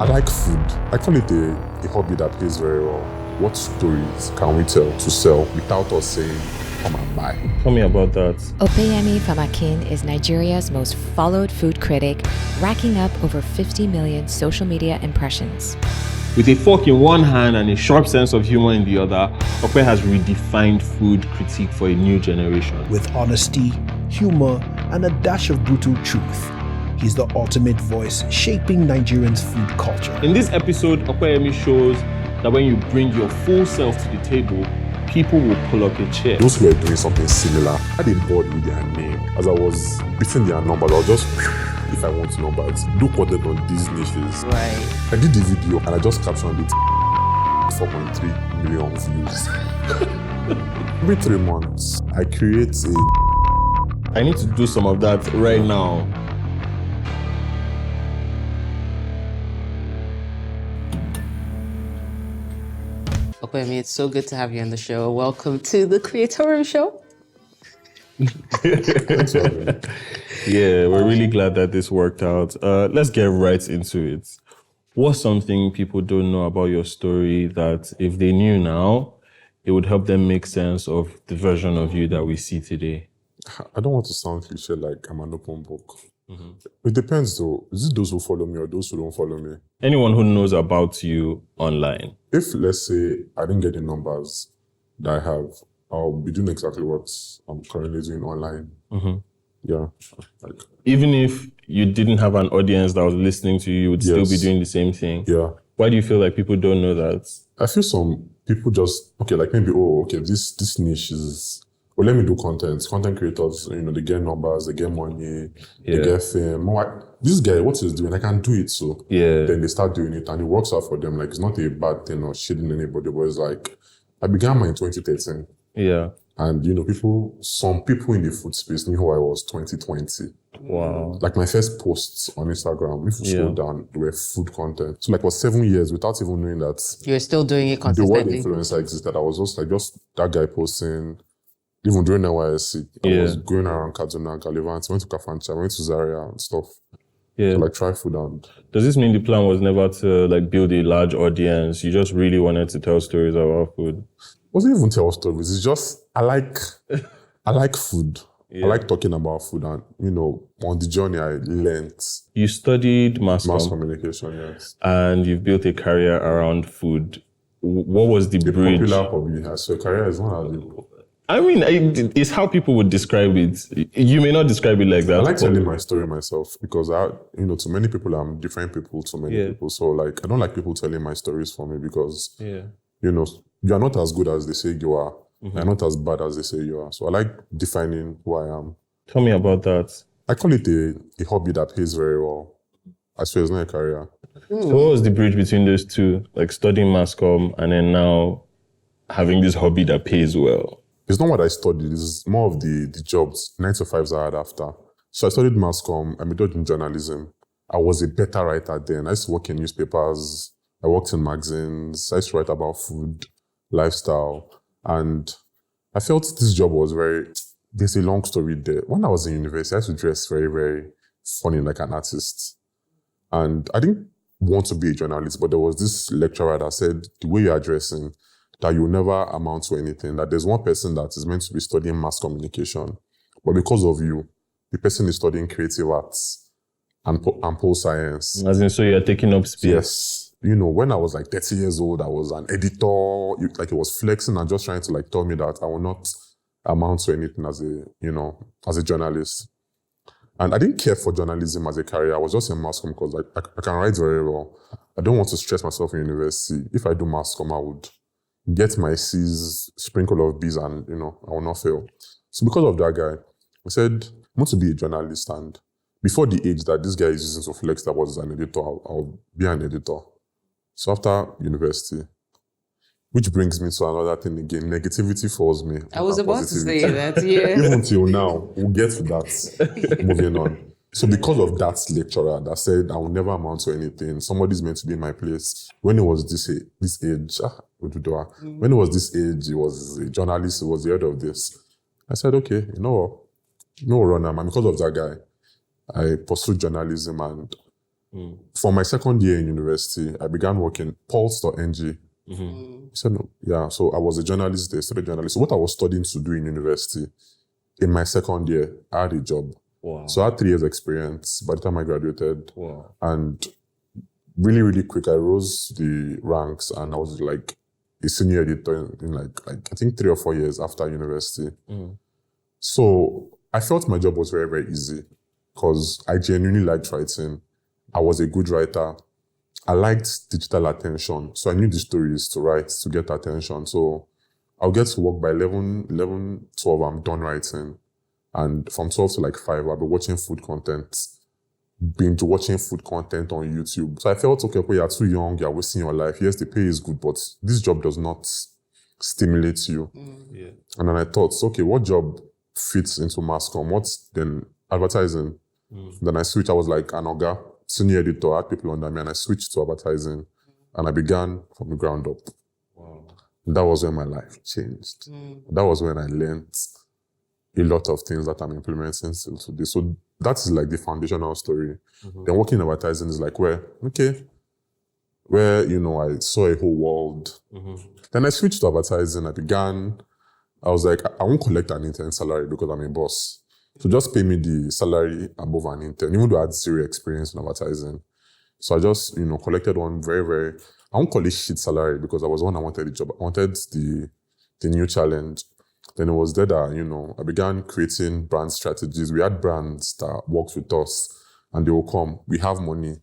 I like food. I call it a hobby that pays very well. What stories can we tell to sell without us saying, come and buy? Tell me about that. Opeyemi Famakin is Nigeria's most followed food critic, racking up over 50 million social media impressions. With a fork in one hand and a sharp sense of humor in the other, Ope has redefined food critique for a new generation. With honesty, humor, and a dash of brutal truth, he's the ultimate voice shaping Nigerians' food culture. In this episode, Opeyemi shows that when you bring your full self to the table, people will pull up a chair. Those who were doing something similar had a board with their name. As I was beating their numbers, I was just, if I want numbers, look what they've done these niches. Right. I did the video and I just captioned it 4.3 million views. Every 3 months, I create I need to do some of that right now. Opeyemi, it's so good to have you on the show. Welcome to the Creatorium Show. Yeah, we're really glad that this worked out. Let's get right into it. What's something people don't know about your story that if they knew now, it would help them make sense of the version of you that we see today? I don't want to sound cliche like I'm an open book. It depends though. Is it those who follow me or those who don't follow me? Anyone who knows about you online. If, let's say, I didn't get the numbers that I have, I'll be doing exactly what I'm currently doing online. Yeah. Like, Even if you didn't have an audience that was listening to you, you would still be doing the same thing. yeah. Why do you feel like people don't know that? I feel some people just, like maybe, this niche is, let me do content. Content creators, they get numbers, they get money, they get fame. This guy, what he's doing, I can do it. So then they start doing it and it works out for them. Like, it's not a bad thing or shitting anybody, but it's like, I began mine in 2013. Yeah. And, some people in the food space knew who I was 2020. Wow. Like my first posts on Instagram, if you scroll down, they were food content. So like for 7 years without even knowing that You were still doing it the word consistently. influencer existed. I was just that guy posting. Even during NYSC, I was going around Kaduna, Relevance, went to Kafancha, went to Zaria and stuff. Yeah. To try food and... Does this mean the plan was never to build a large audience? You just really wanted to tell stories about food? It wasn't even tell stories. It's just, I like food. Yeah. I like talking about food and, on the journey I learned You studied mass communication, yes. and you've built a career around food. What was the A bridge? popular hobby. So career is not as a... I mean, it's how people would describe it. You may not describe it like that. I like telling my story myself because to many people, I'm different people to many people. So I don't like people telling my stories for me because, you are not as good as they say you are. You're not as bad as they say you are. So I like defining who I am. Tell me about that. I call it a hobby that pays very well. I swear it's not a career. So what was the bridge between those two? Like studying mass comm and then now having this hobby that pays well? It's not what I studied. It's more of the jobs, 9 to 5s I had after. So I studied mass comm. I majored in journalism. I was a better writer then. I used to work in newspapers. I worked in magazines. I used to write about food, lifestyle. And I felt this job was there's a long story there. When I was in university, I used to dress very, very funny like an artist. And I didn't want to be a journalist, but there was this lecturer that said, the way you are dressing, that you'll never amount to anything, that there's one person that is meant to be studying mass communication, but because of you, the person is studying creative arts and pole science. As in, so you're taking up space. Yes. When I was 30 years old, I was an editor, it was flexing and just trying to tell me that I will not amount to anything as a journalist. And I didn't care for journalism as a career. I was just in mass comm because I can write very well. I don't want to stress myself in university. If I do mass comm, I would get my C's, sprinkle of B's, and I will not fail. So because of that guy, I said, I want to be a journalist, and before the age that this guy is using to flex that was an editor, I'll be an editor. So after university, which brings me to another thing again, negativity follows me. I was about to say that, Even till now, we'll get to that. Moving on. So because of that lecturer that said I will never amount to anything, somebody's meant to be in my place. When it was this age, when it was this age, he was a journalist, he was the head of this. I said, okay, no run. And because of that guy, I pursued journalism and For my second year in university, I began working pulse.ng. He said, no. Yeah, so I was a journalist there, studied journalist. So what I was studying to do in university, in my second year, I had a job. Wow. So I had 3 years experience by the time I graduated. Wow. And really, really quick, I rose the ranks and I was like a senior editor in like I think 3 or 4 years after university. So I felt my job was very, very easy because I genuinely liked writing. I was a good writer. I liked digital attention. So I knew the stories to write to get attention. So I'll get to work by 11, 12, I'm done writing. And from 12 to like 5, I'll be watching food content, binge watching food content on YouTube. So I felt, okay, you're too young, you're wasting your life. Yes, the pay is good, but this job does not stimulate you. Yeah. And then I thought, okay, what job fits into mass comm? What's then advertising? Then I switched. I was like an Oga, senior editor, I had people under me, and I switched to advertising. And I began from the ground up. Wow. That was when my life changed. That was when I learned a lot of things that I'm implementing still today. So that is like the foundational story. Then working in advertising is like where, I saw a whole world. Then I switched to advertising. I was like, I won't collect an intern salary because I'm a boss. So just pay me the salary above an intern, even though I had zero experience in advertising. So I just, collected one very, very, I won't call it shit salary because I was the one I wanted the job. I wanted the new challenge. Then it was there that, I began creating brand strategies. We had brands that worked with us and they will come. We have money.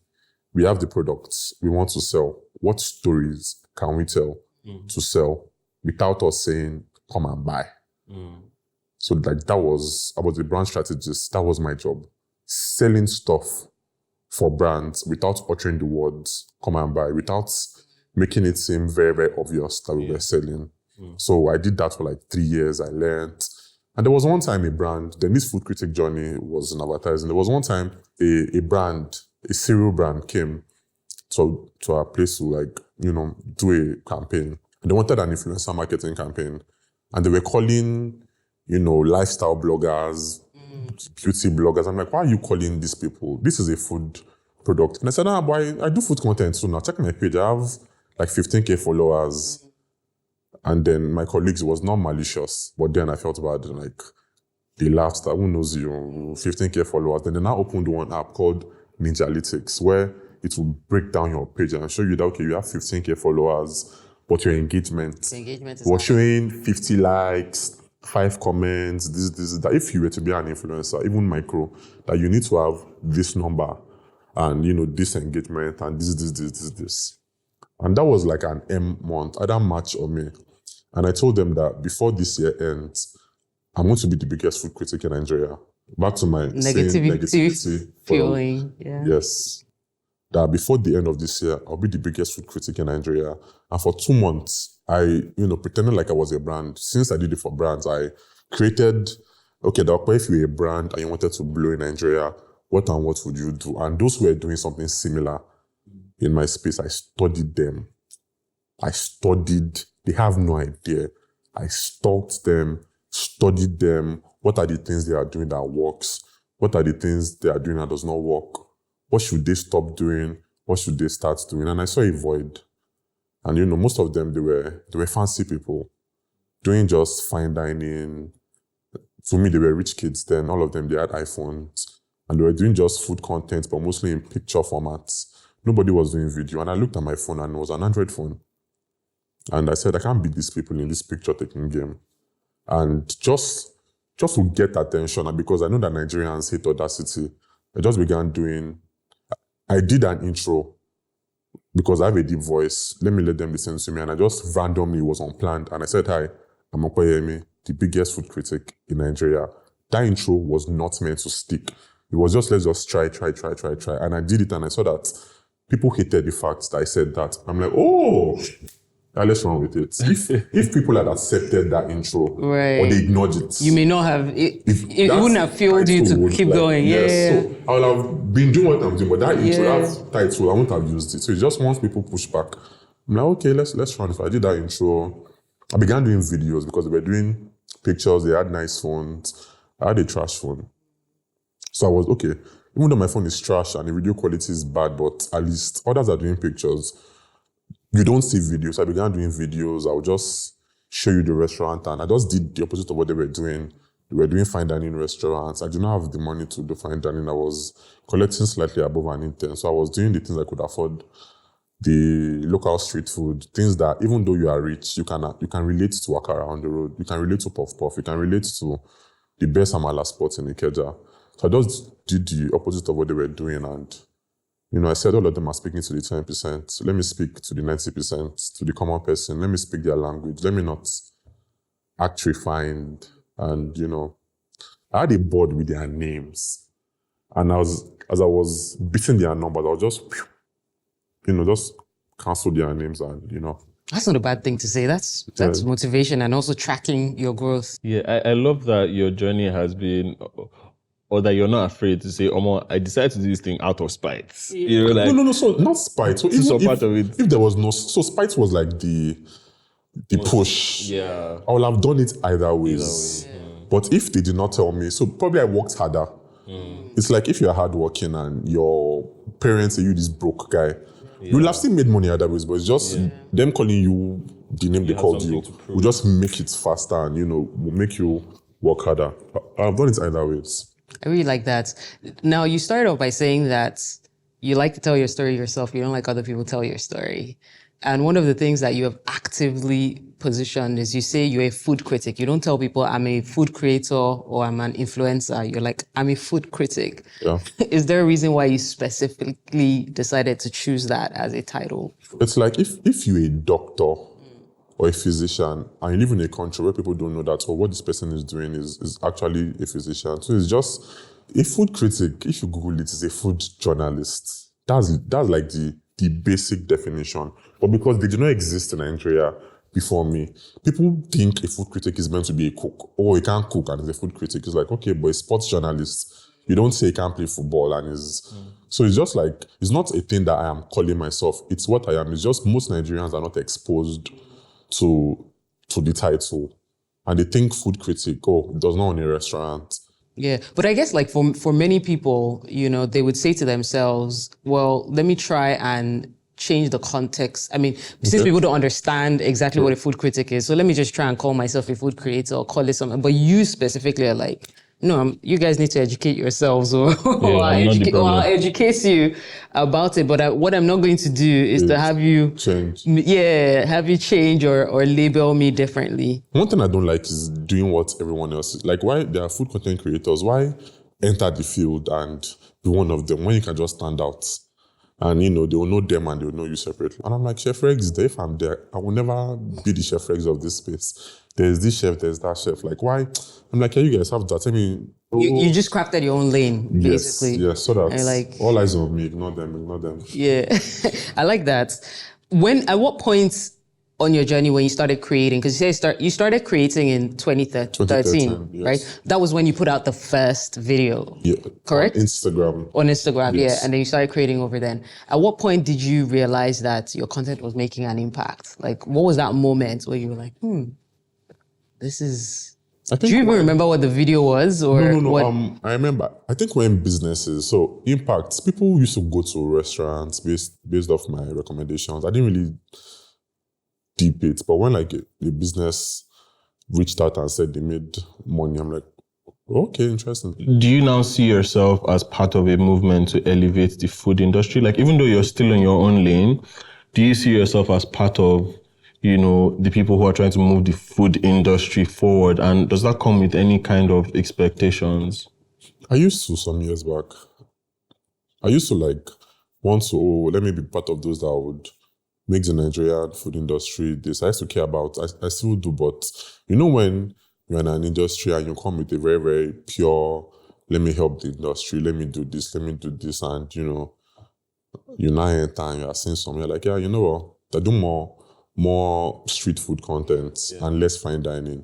We have the products we want to sell. What stories can we tell to sell without us saying, come and buy? So like I was a brand strategist. That was my job. Selling stuff for brands without uttering the words, come and buy, without making it seem very, very obvious that we were selling. So I did that for like 3 years. I learned. And there was one time then this food critic journey was in advertising. There was one time a cereal brand came to our place to do a campaign. And they wanted an influencer marketing campaign. And they were calling, lifestyle bloggers, beauty bloggers. I'm like, why are you calling these people? This is a food product. And I said, boy, I do food content too now. Check my page. I have like 15K followers. And then my colleagues, was not malicious, but then I felt bad. Like, they laughed. Who knows you? 15K followers. Then they now opened one app called Ninjalytics, where it will break down your page and show you that, okay, you have 15K followers, but your engagement was showing 50 likes, 5 comments, this, that. If you were to be an influencer, even micro, that you need to have this number and, this engagement and this. And that was like an M month, either March or May. And I told them that before this year ends, I'm going to be the biggest food critic in Nigeria. Back to my negativity feeling. Yeah. Yes. That before the end of this year, I'll be the biggest food critic in Nigeria. And for 2 months, I, pretended like I was a brand. Since I did it for brands, I created, if you're a brand and you wanted to blow in Nigeria, what would you do? And those who were doing something similar in my space, I studied them. They have no idea. I stalked them, studied them. What are the things they are doing that works? What are the things they are doing that does not work? What should they stop doing? What should they start doing? And I saw a void. And most of them, they were fancy people doing just fine dining. For me, they were rich kids then. All of them, they had iPhones. And they were doing just food content, but mostly in picture formats. Nobody was doing video. And I looked at my phone and it was an Android phone. And I said, I can't beat these people in this picture-taking game. And just to get attention, and because I know that Nigerians hate Audacity, I just began I did an intro because I have a deep voice. Let them listen to me. And I just randomly was unplanned. And I said, hi, I'm Opeyemi, the biggest food critic in Nigeria. That intro was not meant to stick. It was just, let's just try. And I did it and I saw that people hated the fact that I said that. I'm like, let's run with it. If people had accepted that intro or they ignored it, you may not have, it wouldn't have fueled you to keep going. Yes. So I would have been doing what I'm doing, but that intro, that title, I wouldn't have used it. So it's just once people push back, I'm like, okay, let's run. If I did that intro, I began doing videos because they were doing pictures, they had nice phones. I had a trash phone. So I was, okay, even though my phone is trash and the video quality is bad, but at least others are doing pictures. You don't see videos. So I began doing videos. I would just show you the restaurant, and I just did the opposite of what they were doing. They were doing fine dining restaurants. I did not have the money to do fine dining. I was collecting slightly above an intern. So I was doing the things I could afford, the local street food, things that even though you are rich, you can relate to walk around the road. You can relate to puff puff. You can relate to the best amala spots in Ikeja. So I just did the opposite of what they were doing, and I said all of them are speaking to the 10%. So let me speak to the 90%, to the common person. Let me speak their language. Let me not act refined. And, I had a board with their names. And as I was beating their numbers, I was just cancel their names and, That's not a bad thing to say. That's motivation and also tracking your growth. Yeah, I love that your journey has been, or that you're not afraid to say, I decided to do this thing out of spite. Yeah. No, so not spite. So even part of it. If there was no, so spite was like the push. Yeah. I would have done it either ways. Yeah. But if they did not tell me, so probably I worked harder. It's like if you're hardworking and your parents say you this broke guy, you'll have still made money other ways, but it's just them calling you the name they called you will just make it faster and, will make you work harder. I've done it either ways. I really like that. Now, you started off by saying that you like to tell your story yourself. You don't like other people tell your story. And one of the things that you have actively positioned is you say you're a food critic. You don't tell people I'm a food creator or I'm an influencer. You're like, I'm a food critic. Yeah. Is there a reason why you specifically decided to choose that as a title? It's like if you're a doctor or a physician and you live in a country where people don't know that or what this person is doing is actually a physician. So it's just a food critic. If you Google it, is a food journalist. That's like the basic definition. But because they do not exist in Nigeria before me, people think a food critic is meant to be a cook. Or he can't cook and is a food critic. It's like, okay, but a sports journalist, you don't say he can't play football and is... So it's just like, it's not a thing that I am calling myself. It's what I am. It's just most Nigerians are not exposed to the title. And they think food critic, it does not own a restaurant. Yeah, but I guess like for many people, they would say to themselves, well, let me try and change the context. I mean, since people don't understand exactly what a food critic is, so let me just try and call myself a food creator or call it something. But you specifically are like, no, you guys need to educate yourselves or I'll educate you about it. But what I'm not going to do is to have you change. Yeah, have you change or label me differently. One thing I don't like is doing what everyone else is. Like, why there are food content creators, why enter the field and be one of them when you can just stand out? And, they will know them and they will know you separately. And I'm like, Chef Regs, if I'm there, I will never be the Chef Regs of this space. There's this chef, there's that chef. Like, why? I'm like, you guys have that. I mean... You just crafted your own lane, basically. Yes, so that all eyes on me, ignore them. Yeah, I like that. At what point on your journey when you started creating, because you started creating in 2013, yes. Right? That was when you put out the first video, correct? On Instagram, yes. Yeah, and then you started creating over then. At what point did you realize that your content was making an impact? Like, what was that moment where you were like, this is... Do you even remember what the video was? Or no. I remember. I think we're in businesses, so impacts. People used to go to restaurants based off my recommendations. I didn't really deep it, but when like a business reached out and said they made money, I'm like, okay, interesting. Do you now see yourself as part of a movement to elevate the food industry? Like, even though you're still in your own lane, do you see yourself as part of, the people who are trying to move the food industry forward? And does that come with any kind of expectations? I used to some years back. I used to want to, let me be part of those that would make the Nigerian food industry this. I used to care about, I still do, but when you're in an industry and you come with a very, very pure, let me help the industry, let me do this, and, you now enter and you are seeing something, you're like, yeah, you know what, I do more street food content and less fine dining.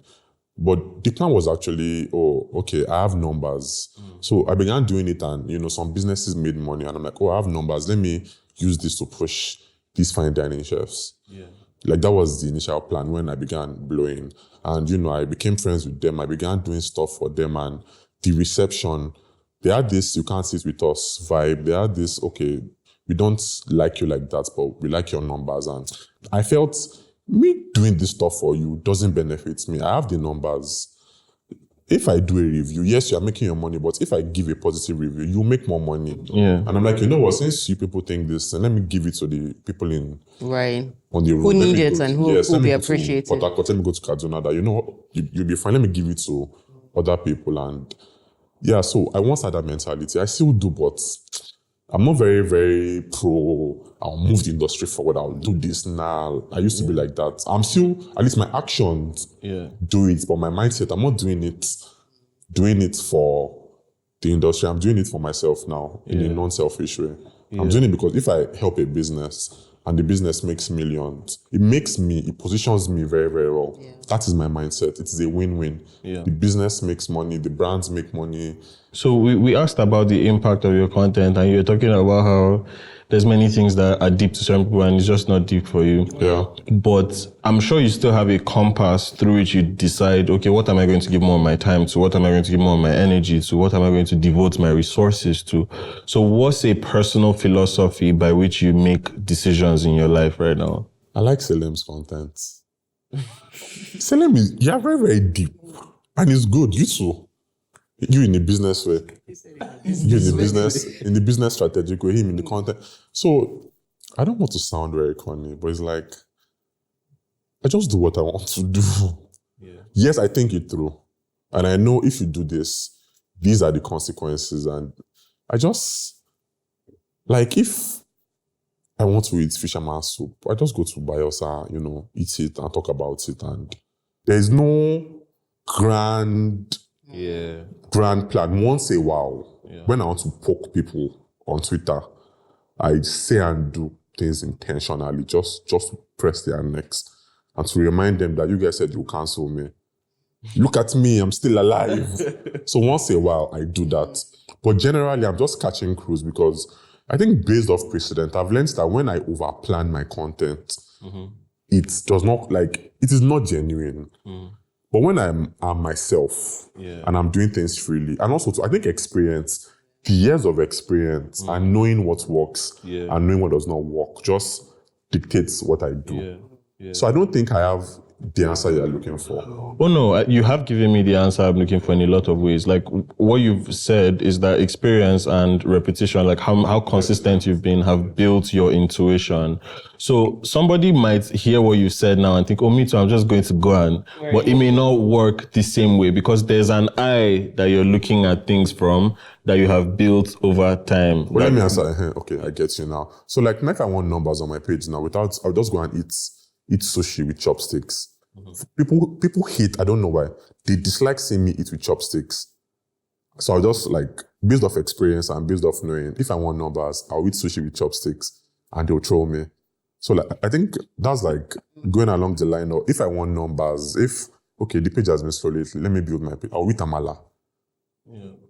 But the plan was actually, okay, I have numbers. So I began doing it and, some businesses made money and I'm like, I have numbers, let me use this to push these fine dining chefs. Yeah. Like that was the initial plan when I began blowing. And, I became friends with them. I began doing stuff for them and the reception they had this, you can't sit with us vibe. They had this, okay, we don't like you like that, but we like your numbers. And I felt me doing this stuff for you doesn't benefit me. I have the numbers. If I do a review, yes, you are making your money, but if I give a positive review, you make more money. Yeah. And I'm like, you know what, since you people think this, and let me give it to the people on the road. Who need it and who will be appreciated. Port Harcourt, let me go to Kaduna, that, you know, you'll be fine. Let me give it to other people. And yeah, so I once had that mentality. I still do, but I'm not very, very pro, I'll move the industry forward, I'll do this now. I used to be like that. I'm still, at least my actions do it, but my mindset, I'm not doing it for the industry. I'm doing it for myself now in a non-selfish way. I'm doing it because if I help a business and the business makes millions, it positions me very, very well. Yeah. That is my mindset. It is a win-win. Yeah. The business makes money, the brands make money. So we asked about the impact of your content, and you're talking about how there's many things that are deep to some people and it's just not deep for you. Yeah. But I'm sure you still have a compass through which you decide, okay, what am I going to give more of my time to? What am I going to give more of my energy to? What am I going to devote my resources to? So what's a personal philosophy by which you make decisions in your life right now? I like Salem's content. Salem you're very, very deep. And it's good. You too. You in the business way. You in the business strategic way, him in the content. So I don't want to sound very corny, but it's like, I just do what I want to do. Yeah. Yes, I think it through. And I know if you do this, these are the consequences. And I just, like, if I want to eat fisherman soup, I just go to Bayelsa, eat it and talk about it. And there's no grand plan. Once a while, when I want to poke people on Twitter, I say and do things intentionally, just to press their necks and to remind them that you guys said you cancel me. Look at me, I'm still alive. So once a while, I do that. But generally, I'm just catching crews because I think based off precedent, I've learned that when I overplan my content, it does not, it is not genuine. But when I'm myself and I'm doing things freely, and also I think experience, the years of experience and knowing what works and knowing what does not work just dictates what I do. So I don't think I have the answer you're looking for. Oh no, you have given me the answer I'm looking for in a lot of ways. Like what you've said is that experience and repetition, like how consistent you've been, have built your intuition. So somebody might hear what you said now and think, oh, me too, I'm just going to go on. But it may not work the same way because there's an eye that you're looking at things from that you have built over time. Well, let me answer. Okay, I get you now. So if I want numbers on my page now, I'll just go and eat sushi with chopsticks. People hate, I don't know why, they dislike seeing me eat with chopsticks. So I'll just based off experience and based off knowing, if I want numbers, I'll eat sushi with chopsticks and they'll troll me. So I think that's going along the line of, if I want numbers, the page has been slow lately, let me build my page, I'll eat amala.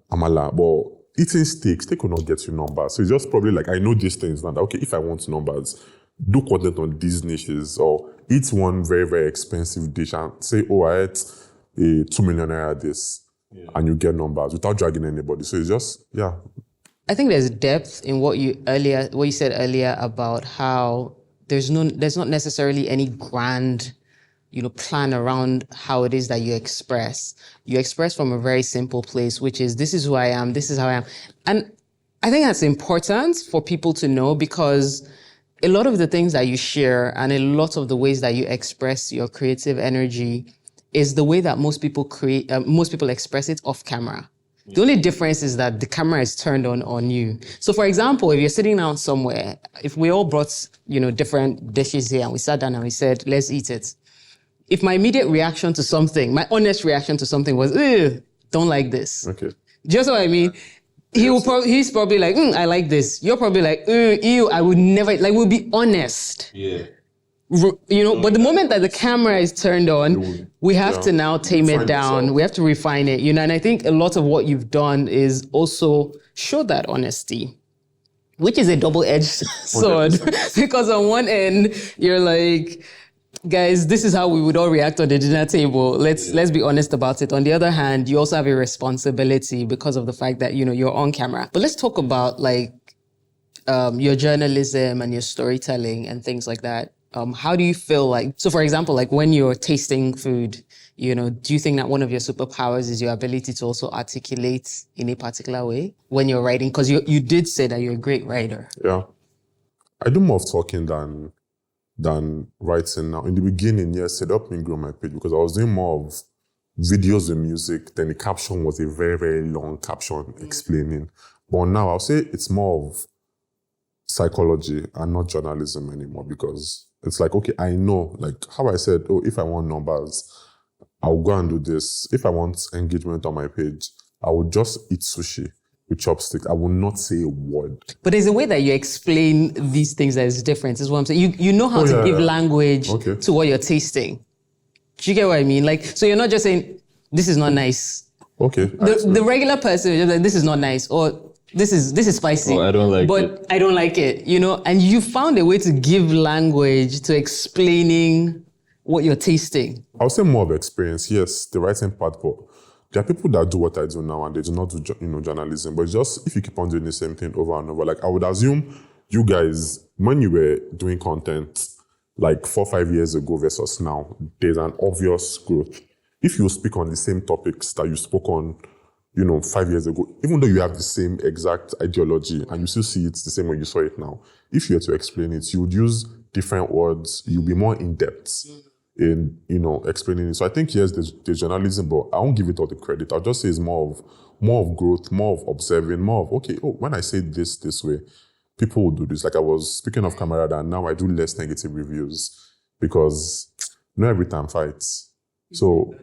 Amala, but eating steak will not get you numbers. So it's just probably I know these things now, okay, if I want numbers, do content on these niches or eat one very, very expensive dish and say, oh, I ate a 2 million naira this and you get numbers without dragging anybody. So it's just, I think there's depth in what you said earlier about how there's not necessarily any grand, plan around how it is that you express. You express from a very simple place, which is, this is who I am, this is how I am. And I think that's important for people to know because a lot of the things that you share and a lot of the ways that you express your creative energy is the way that most people express it off camera. The only difference is that the camera is turned on you. So for example, if you're sitting down somewhere, if we all brought, different dishes here and we sat down and we said, let's eat it. If my immediate reaction to something, my honest reaction to something was, don't like this. Okay. Do you know what I mean? He's probably like, I like this. You're probably like, ew, I would never, we'll be honest. Yeah. But the moment that the camera is turned on, we have to now tame it down. We have to refine it, and I think a lot of what you've done is also show that honesty, which is a double-edged sword. Because on one end, you're like, guys, this is how we would all react on the dinner table. Let's be honest about it. On the other hand, you also have a responsibility because of the fact that, you're on camera. But let's talk about your journalism and your storytelling and things like that. How do you feel like, so for example, like when you're tasting food, do you think that one of your superpowers is your ability to also articulate in a particular way when you're writing? Because you did say that you're a great writer. Yeah. I do more of talking than writing now. In the beginning, yes, it helped me grow my page because I was doing more of videos and music. Then the caption was a very, very long caption explaining. But now I'll say it's more of psychology and not journalism anymore because it's like, okay, I know, like how I said, if I want numbers, I'll go and do this. If I want engagement on my page, I will just eat sushi with chopsticks. I will not say a word. But there's a way that you explain these things that is different, is what I'm saying. You know how to give language to what you're tasting. Do you get what I mean? Like, so you're not just saying, this is not nice. Okay. The regular person is just like, this is not nice, or this is spicy. Oh, I don't like it. But I don't like it, and you found a way to give language to explaining what you're tasting. I'll say more of experience, yes, the writing part, but there are people that do what I do now and they do not do journalism. But it's just if you keep on doing the same thing over and over, like I would assume you guys, when you were doing content like 4 or 5 years ago versus now, there's an obvious growth. If you speak on the same topics that you spoke on, 5 years ago, even though you have the same exact ideology and you still see it the same way you saw it now, if you had to explain it, you would use different words, you'll be more in depth in, explaining it. So I think, yes, there's journalism, but I won't give it all the credit. I'll just say it's more of growth, more of observing, more of, okay, when I say this way, people will do this. Like I was speaking of camera, and now I do less negative reviews because not every time fights. So,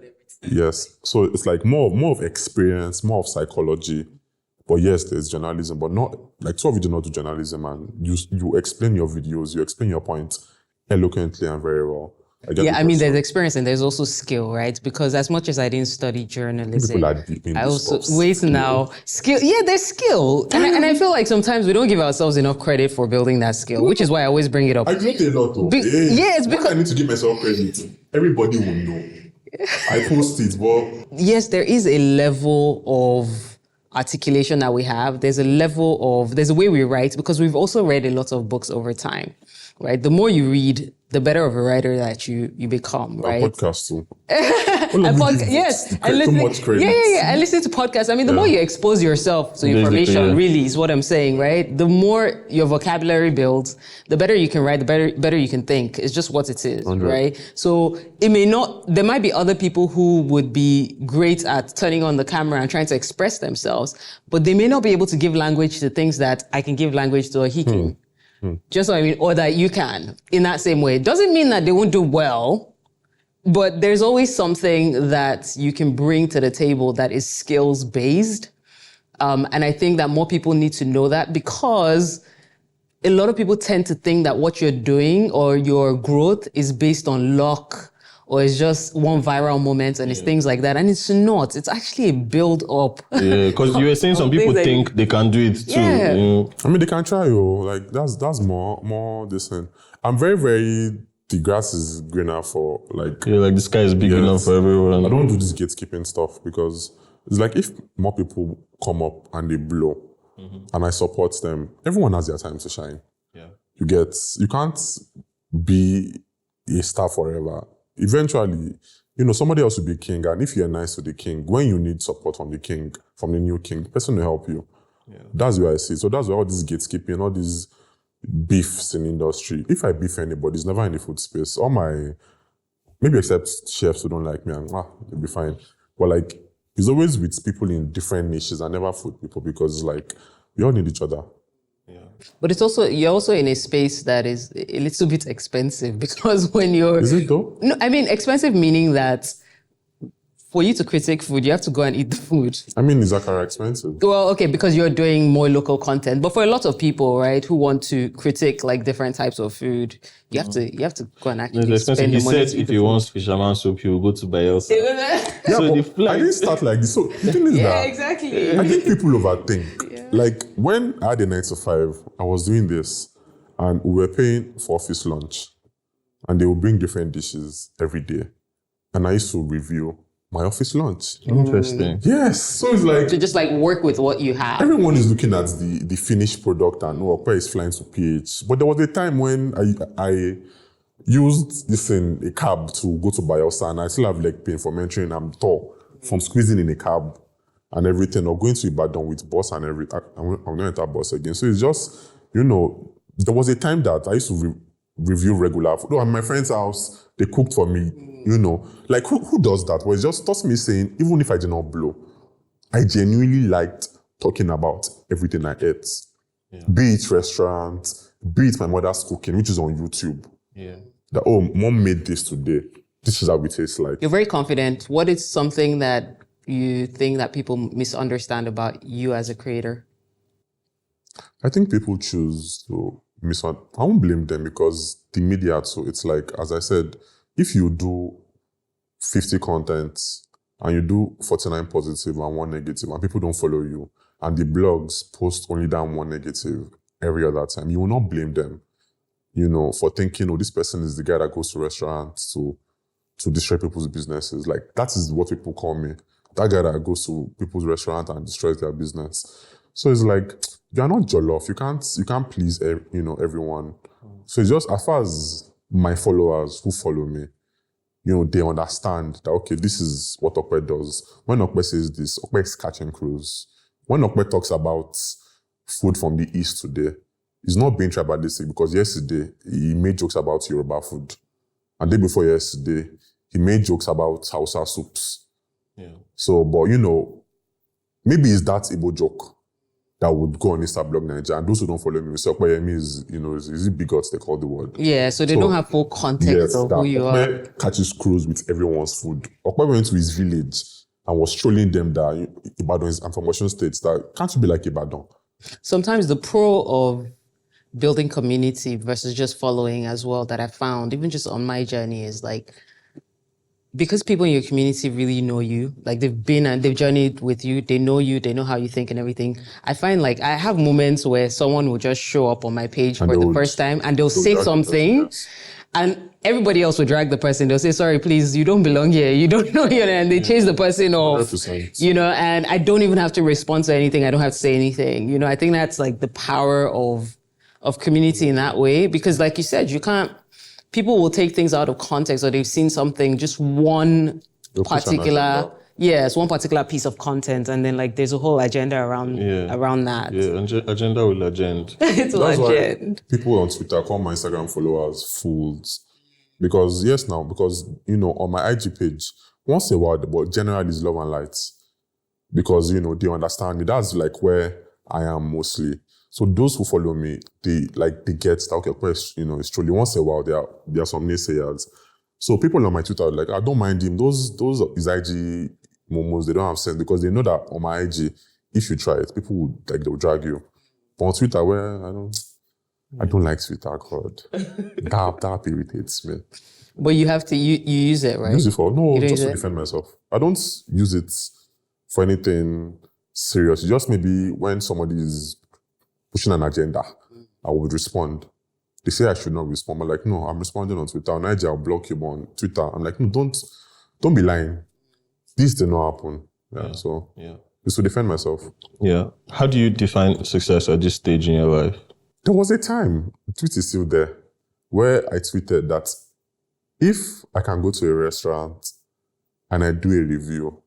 yes. So it's like more of experience, more of psychology. But yes, there's journalism, but not, like 2 of you do not do journalism and you explain your videos, you explain your points eloquently and very well. There's experience and there's also skill, right? Because as much as I didn't study journalism, people are deep in I this also stuff. skill. Yeah, there's skill, and I feel like sometimes we don't give ourselves enough credit for building that skill, which is why I always bring it up. I get a lot though. It's because I need to give myself credit. Everybody will know. I post it, but yes, there is a level of articulation that we have. There's a way we write because we've also read a lot of books over time, right? The more you read, the better of a writer that you become, right? Podcast too. Yes, I listen. Too much credit. Yeah. I listen to podcasts. I mean, the more you expose yourself to information, really, is what I'm saying, right? The more your vocabulary builds, the better you can write, the better you can think. It's just what it is, 100. right? So there might be other people who would be great at turning on the camera and trying to express themselves, but they may not be able to give language to things that I can give language to, or he can. Just what I mean, or that you can in that same way. Doesn't mean that they won't do well, but there's always something that you can bring to the table that is skills based. And I think that more people need to know that because a lot of people tend to think that what you're doing or your growth is based on luck or it's just one viral moment and it's things like that. And it's not. It's actually a build up. Yeah, because you were saying some people think they can do it too. Yeah. I mean, they can try, like that's more decent. I'm very, very, the grass is greener for like... Yeah, like the sky is big enough for everyone. I don't do this gatekeeping stuff because it's like if more people come up and they blow and I support them, everyone has their time to shine. Yeah. You can't be a star forever. Eventually, somebody else will be king. And if you're nice to the king, when you need support from the king, from the new king, the person will help you. Yeah. That's where I see. So that's where all this gatekeeping, all these beefs in the industry. If I beef anybody, it's never in the food space. Maybe except chefs who don't like me, and they'll be fine. But like, it's always with people in different niches and never food people because like, we all need each other. But you're also in a space that is a little bit expensive because when you're... Is it though? No, I mean expensive meaning that for you to critique food, you have to go and eat the food. I mean, is Zakara expensive? Well, okay, because you're doing more local content. But for a lot of people, right, who want to critique like different types of food, you have to go and actually spend the money. He said if he wants fisherman soup, he will go to Bayelsa. Yeah, so I didn't start like this. So the thing is that exactly. I think people overthink. Like when I had a 9 to 5, I was doing this and we were paying for office lunch. and they will bring different dishes every day. And I used to review my office lunch. Interesting. Yes. So it's like To just like work with what you have. everyone is looking at the finished product and Ope is flying to PH. But there was a time when I used this in a cab to go to Bayelsa, and I still have leg pain from entering. I'm tall from squeezing in a cab and everything, or going to Ibadan with bus and everything. I'm not enter bus again. So it's just, there was a time that I used to review regular food. Oh, at my friend's house, they cooked for me, Like, who does that? Well, it's just me saying, even if I did not blow, I genuinely liked talking about everything I ate. Yeah. Be it restaurants, be it my mother's cooking, which is on YouTube. Yeah. That, oh, mom made this today. This is how it tastes like. You're very confident. What is something that you think that people misunderstand about you as a creator? I think people choose to misunderstand. I won't blame them because the media, so it's like, as I said, if you do 50 contents and you do 49 positive and 1 negative and people don't follow you and the blogs post only that 1 negative every other time, you will not blame them, for thinking, oh, this person is the guy that goes to restaurants to destroy people's businesses. Like, that is what people call me. That guy that goes to people's restaurant and destroys their business. So it's like, you are not jollof. You can't please, everyone. So it's just, as far as my followers who follow me, they understand that, okay, this is what Ope does. When Ope says this, Ope is catching crews. When Ope talks about food from the East today, he's not being tribalistic, because yesterday he made jokes about Yoruba food. And the day before yesterday, he made jokes about Hausa soups. Yeah. So, but maybe it's that Igbo joke that would go on Instablog Nigeria. And those who don't follow me, so Opeyemi is it bigots, they call the word. Yeah, so they don't have full context of who you are. Ope catches crews with everyone's food. Ope went to his village and was trolling them that Ibadan is, I'm from Osun State, that can't you be like Ibadan? Sometimes the pro of building community versus just following as well that I found, even just on my journey, is like, because people in your community really know you, like they've been and they've journeyed with you, they know how you think and everything. I find like I have moments where someone will just show up on my page for the first time and they'll say something and everybody else will drag the person. They'll say, sorry, please, you don't belong here. You don't know, and they change the person off, 100%. And I don't even have to respond to anything. I don't have to say anything. I think that's like the power of community in that way, because like you said, people will take things out of context, or they've seen something, just one particular piece of content, and then like there's a whole agenda around that. Yeah, agenda will agenda. It's That's legend. why people on Twitter call my Instagram followers fools. Because on my IG page, once a while, but generally it's love and light. Because, they understand me. That's like where I am mostly. So those who follow me, they get that, okay, it's truly once in a while there are some naysayers. So people on my Twitter are like, I don't mind him. Those his IG momos, they don't have sense, because they know that on my IG, if you try it, people would they'll drag you. But on Twitter, where I don't like Twitter, God. that irritates me. But you have to you use it, right? Use it for just to defend myself. I don't use it for anything serious. Just maybe when somebody is pushing an agenda, I would respond. They say I should not respond. I'm like, no, I'm responding on Twitter. On IG, I'll block you, but on Twitter, I'm like, no, don't be lying. This did not happen. So it's to defend myself. Yeah. How do you define success at this stage in your life? There was a time, the tweet is still there, where I tweeted that if I can go to a restaurant and I do a review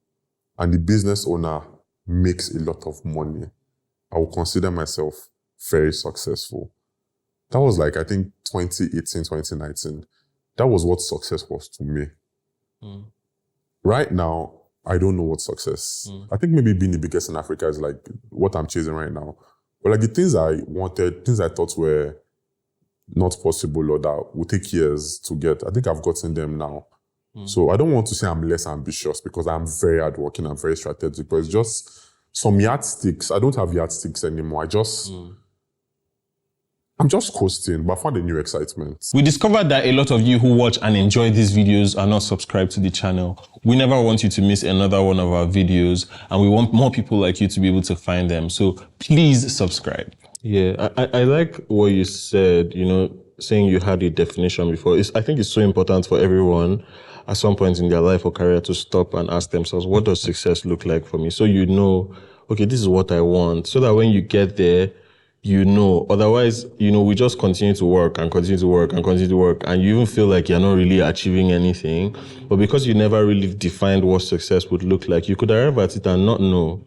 and the business owner makes a lot of money, I will consider myself very successful. That was like, I think 2018, 2019. That was what success was to me. Right now, I don't know what success. I think maybe being the biggest in Africa is like what I'm chasing right now. But like the things I wanted, things I thought were not possible or that would take years to get, I think I've gotten them now. So I don't want to say I'm less ambitious, because I'm very hardworking, I'm very strategic, but it's just some yardsticks. I don't have yardsticks anymore. I'm just coasting, but I found a new excitement. We discovered that a lot of you who watch and enjoy these videos are not subscribed to the channel. We never want you to miss another one of our videos, and we want more people like you to be able to find them. So please subscribe. Yeah, I like what you said, saying you had a definition before. I think it's so important for everyone at some point in their life or career to stop and ask themselves, what does success look like for me? So you know, okay, this is what I want. So that when you get there, you know. Otherwise, we just continue to work and continue to work and continue to work, and you even feel like you're not really achieving anything. But because you never really defined what success would look like, you could arrive at it and not know.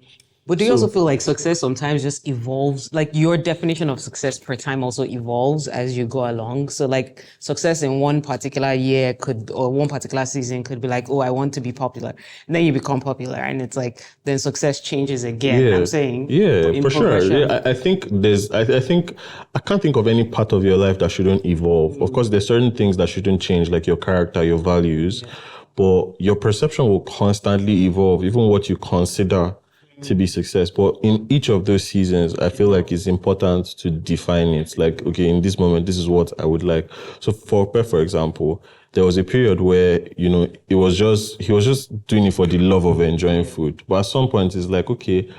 But do you also feel like success sometimes just evolves? Like your definition of success per time also evolves as you go along. So like success in one particular year or one particular season could be like, oh, I want to be popular. And then you become popular. And it's like, then success changes again. Yeah. I'm saying. Yeah, for sure. Yeah, I think I can't think of any part of your life that shouldn't evolve. Of course, there's certain things that shouldn't change, like your character, your values. Yeah. But your perception will constantly evolve, even what you consider to be success. But in each of those seasons, I feel like it's important to define it. Like, okay, in this moment, this is what I would like. So for Ope, for example, there was a period where, he was just doing it for the love of enjoying food. But at some point, it's like, okay,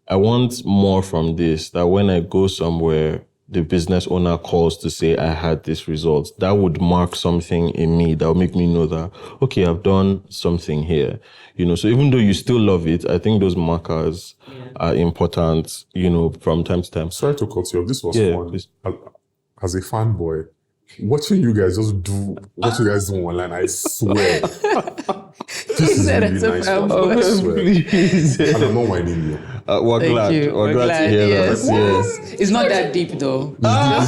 I want more from this, that when I go somewhere, the business owner calls to say I had this result, that would mark something in me that would make me know that, okay, I've done something here. So even though you still love it, I think those markers are important, from time to time. Sorry to cut you off. This was fun. Please. As a fanboy, watching you guys just do what you guys do online, I swear. This is really nice. I swear. And I'm not whining you. We're glad. We're glad to hear that. Yes. It's not that deep though. I'm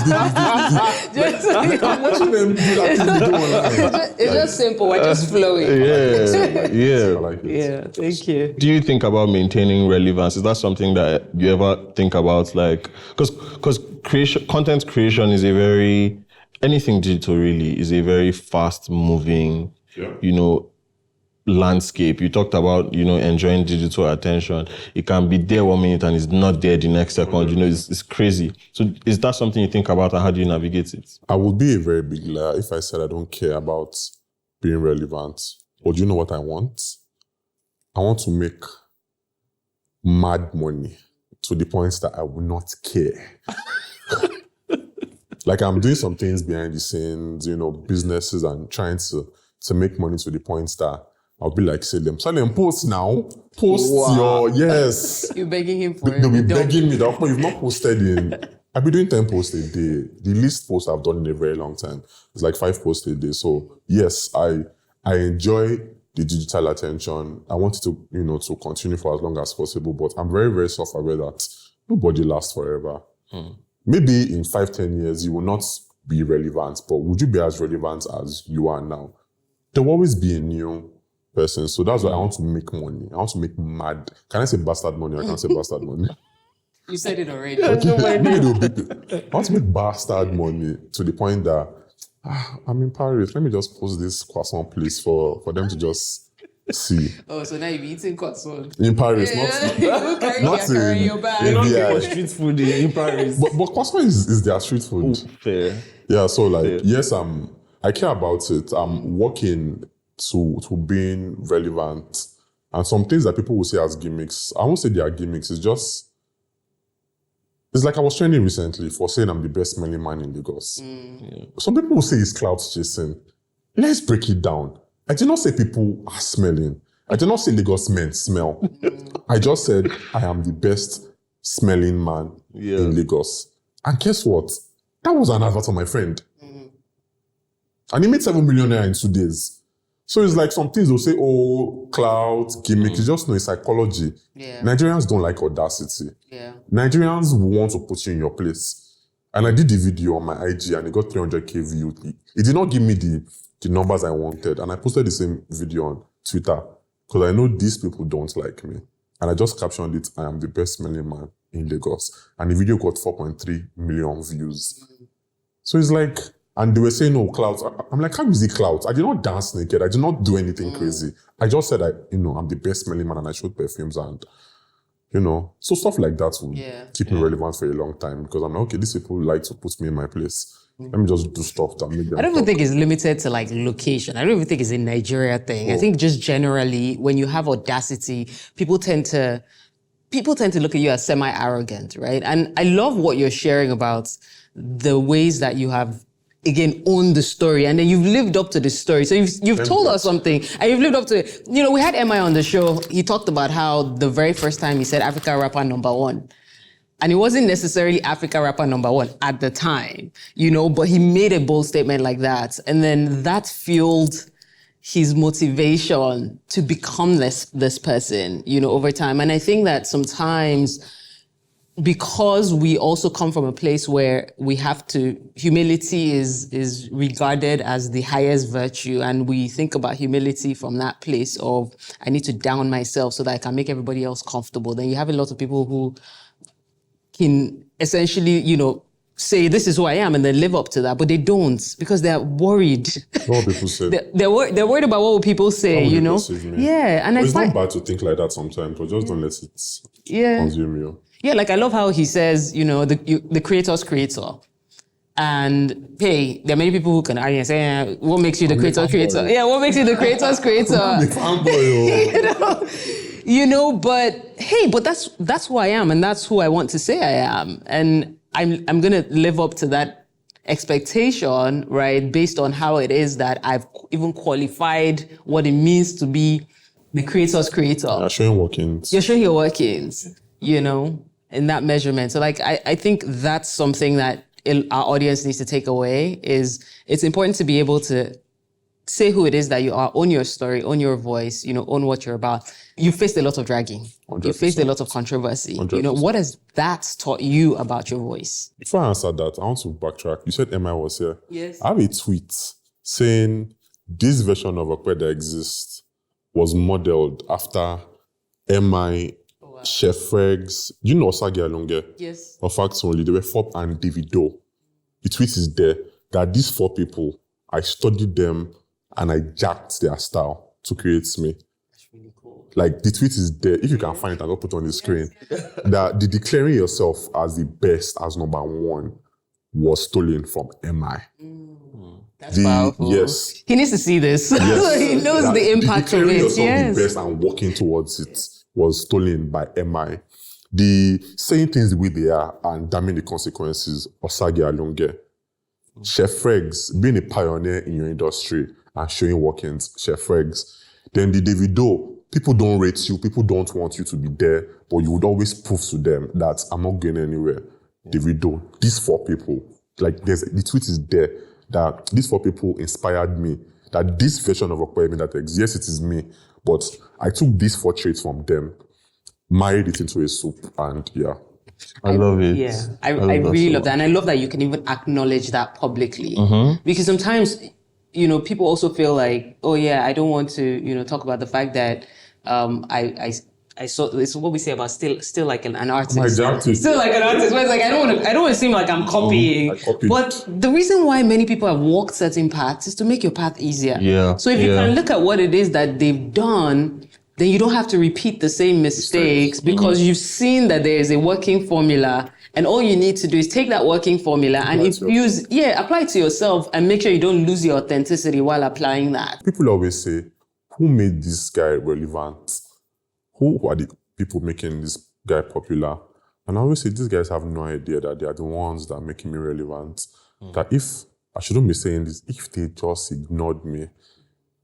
watching them do that thing they do online. It's just simple. We're just flowing. Yeah. I like it. Yeah, thank you. Do you think about maintaining relevance? Is that something that you ever think about? Like, because content creation is anything digital really is a very fast moving, landscape. You talked about, enjoying digital attention. It can be there 1 minute and it's not there the next second. It's crazy. So is that something you think about, and how do you navigate it? I would be a very big liar if I said I don't care about being relevant. But do you know what I want? I want to make mad money to the point that I will not care. Like I'm doing some things behind the scenes, businesses, and trying to make money to the point that I'll be like, Salem, post now. Post your, yes. You're begging him for it. They'll be begging me that, but you've not posted in, I've been doing 10 posts a day. The least post I've done in a very long time. It's like 5 posts a day. So yes, I enjoy the digital attention. I want it to, to continue for as long as possible, but I'm very, very self-aware that nobody lasts forever. Maybe in 5-10 years, you will not be relevant, but would you be as relevant as you are now? There will always be a new person. So that's why I want to make money. I want to make mad. Can I say bastard money? I can't say bastard money. You said it already. I want to make bastard money to the point that I'm in Paris. Let me just post this croissant place for them to just see. Oh, so now you're eating croissant. In Paris, not in street food in Paris. But croissant is their street food. Fair. Yeah, so like, yes, I care about it. I'm working to being relevant. And some things that people will say as gimmicks, I won't say they are gimmicks. It's like I was trending recently for saying I'm the best smelling man in Lagos. Yeah. Some people will say it's clout chasing. Let's break it down. I did not say people are smelling. I did not say Lagos men smell. I just said I am the best smelling man in Lagos. And guess what? That was an advert on my friend. And he made 7 million naira in 2 days. So it's like some things they'll say, oh, clout, gimmick. You just know it's psychology. Yeah. Nigerians don't like audacity. Yeah. Nigerians want to put you in your place. And I did the video on my IG and it got 300k views. It did not give me the numbers I wanted. And I posted the same video on Twitter because I know these people don't like me. And I just captioned it, I am the best smelling man in Lagos. And the video got 4.3 million views. So it's like, and they were saying, no, clout. I'm like, how is it clout? I did not dance naked. I did not do anything crazy. I just said, I'm the best smelling man and I showed perfumes and, so stuff like that will keep me relevant for a long time because I'm like, okay, these people like to put me in my place. Let me just do stuff that make them I don't even think it's limited to like location. I don't even think it's a Nigeria thing. I think just generally, when you have audacity, people tend to look at you as semi-arrogant, right? And I love what you're sharing about the ways that you have again, own the story. And then you've lived up to the story. So you've told us something and you've lived up to it. You know, we had MI on the show. He talked about how the very first time he said Africa rapper #1. And it wasn't necessarily Africa rapper #1 at the time, you know, but he made a bold statement like that. And then that fueled his motivation to become this person, you know, over time. And I think that sometimes, because we also come from a place where we have to, humility is regarded as the highest virtue. And we think about humility from that place of, I need to down myself so that I can make everybody else comfortable. Then you have a lot of people who can essentially, you know, say, this is who I am, and then live up to that. But they don't, because they're worried. What people say. They're worried about what will people say, you know? Yeah. And it's not bad to think like that sometimes, but just don't let it consume you. Yeah, like I love how he says, you know, the creator's creator. And hey, there are many people who can argue and say, what makes you the creator's creator? Yeah, what makes you the creator's creator? You know, but hey, but that's who I am, and that's who I want to say I am. And I'm gonna live up to that expectation, right? Based on how it is that I've even qualified what it means to be the creator's creator. You're showing workings. You're showing your workings, you know, in that measurement. So like, I think that's something that our audience needs to take away, is it's important to be able to say who it is that you are, own your story, own your voice, you know, own what you're about. You faced a lot of dragging. 100%. You faced a lot of controversy. 100%. You know, what has that taught you about your voice? Before I answer that, I want to backtrack. You said MI was here. Yes. I have a tweet saying this version of Ope that exists was modeled after MI, Chef Regs, you know Osage Alonge? Yes. Or Facts Only, they were Fop and Davido. The tweet is there that these 4 people, I studied them and I jacked their style to create me. That's really cool. Like, the tweet is there. If you can find it, I'll put it on the screen. That the declaring yourself as the best, as #1, was stolen from MI. That's powerful. Yes. He needs to see this. Yes. He knows the impact of declaring it. yourself Yes. the best and working towards it was stolen by MI. The saying things the way they are and damning the consequences, Osage Alonge. Chef Regs, being a pioneer in your industry and showing workings, Chef Regs. Then the Davido, people don't rate you, people don't want you to be there, but you would always prove to them that I'm not going anywhere. Davido, these 4 people, like the tweet is there, that these 4 people inspired me, that this version of Opeyemi that exists, yes, it is me, but I took these 4 traits from them, married it into a soup, and yeah. I love it. Yeah, I really love that. And I love that you can even acknowledge that publicly. Because sometimes, you know, people also feel like, oh yeah, I don't want to, you know, talk about the fact that I saw, it's what we say about still like an artist. Still like an artist. Where it's like, I don't want to seem like I'm copying. But the reason why many people have walked certain paths is to make your path easier. Yeah. So if you can look at what it is that they've done, then you don't have to repeat the same mistakes, because you've seen that there is a working formula, and all you need to do is take that working formula and apply it to yourself, and make sure you don't lose your authenticity while applying that. People always say, who made this guy relevant? Who are the people making this guy popular? And I always say, these guys have no idea that they are the ones that are making me relevant. That if, I shouldn't be saying this, if they just ignored me,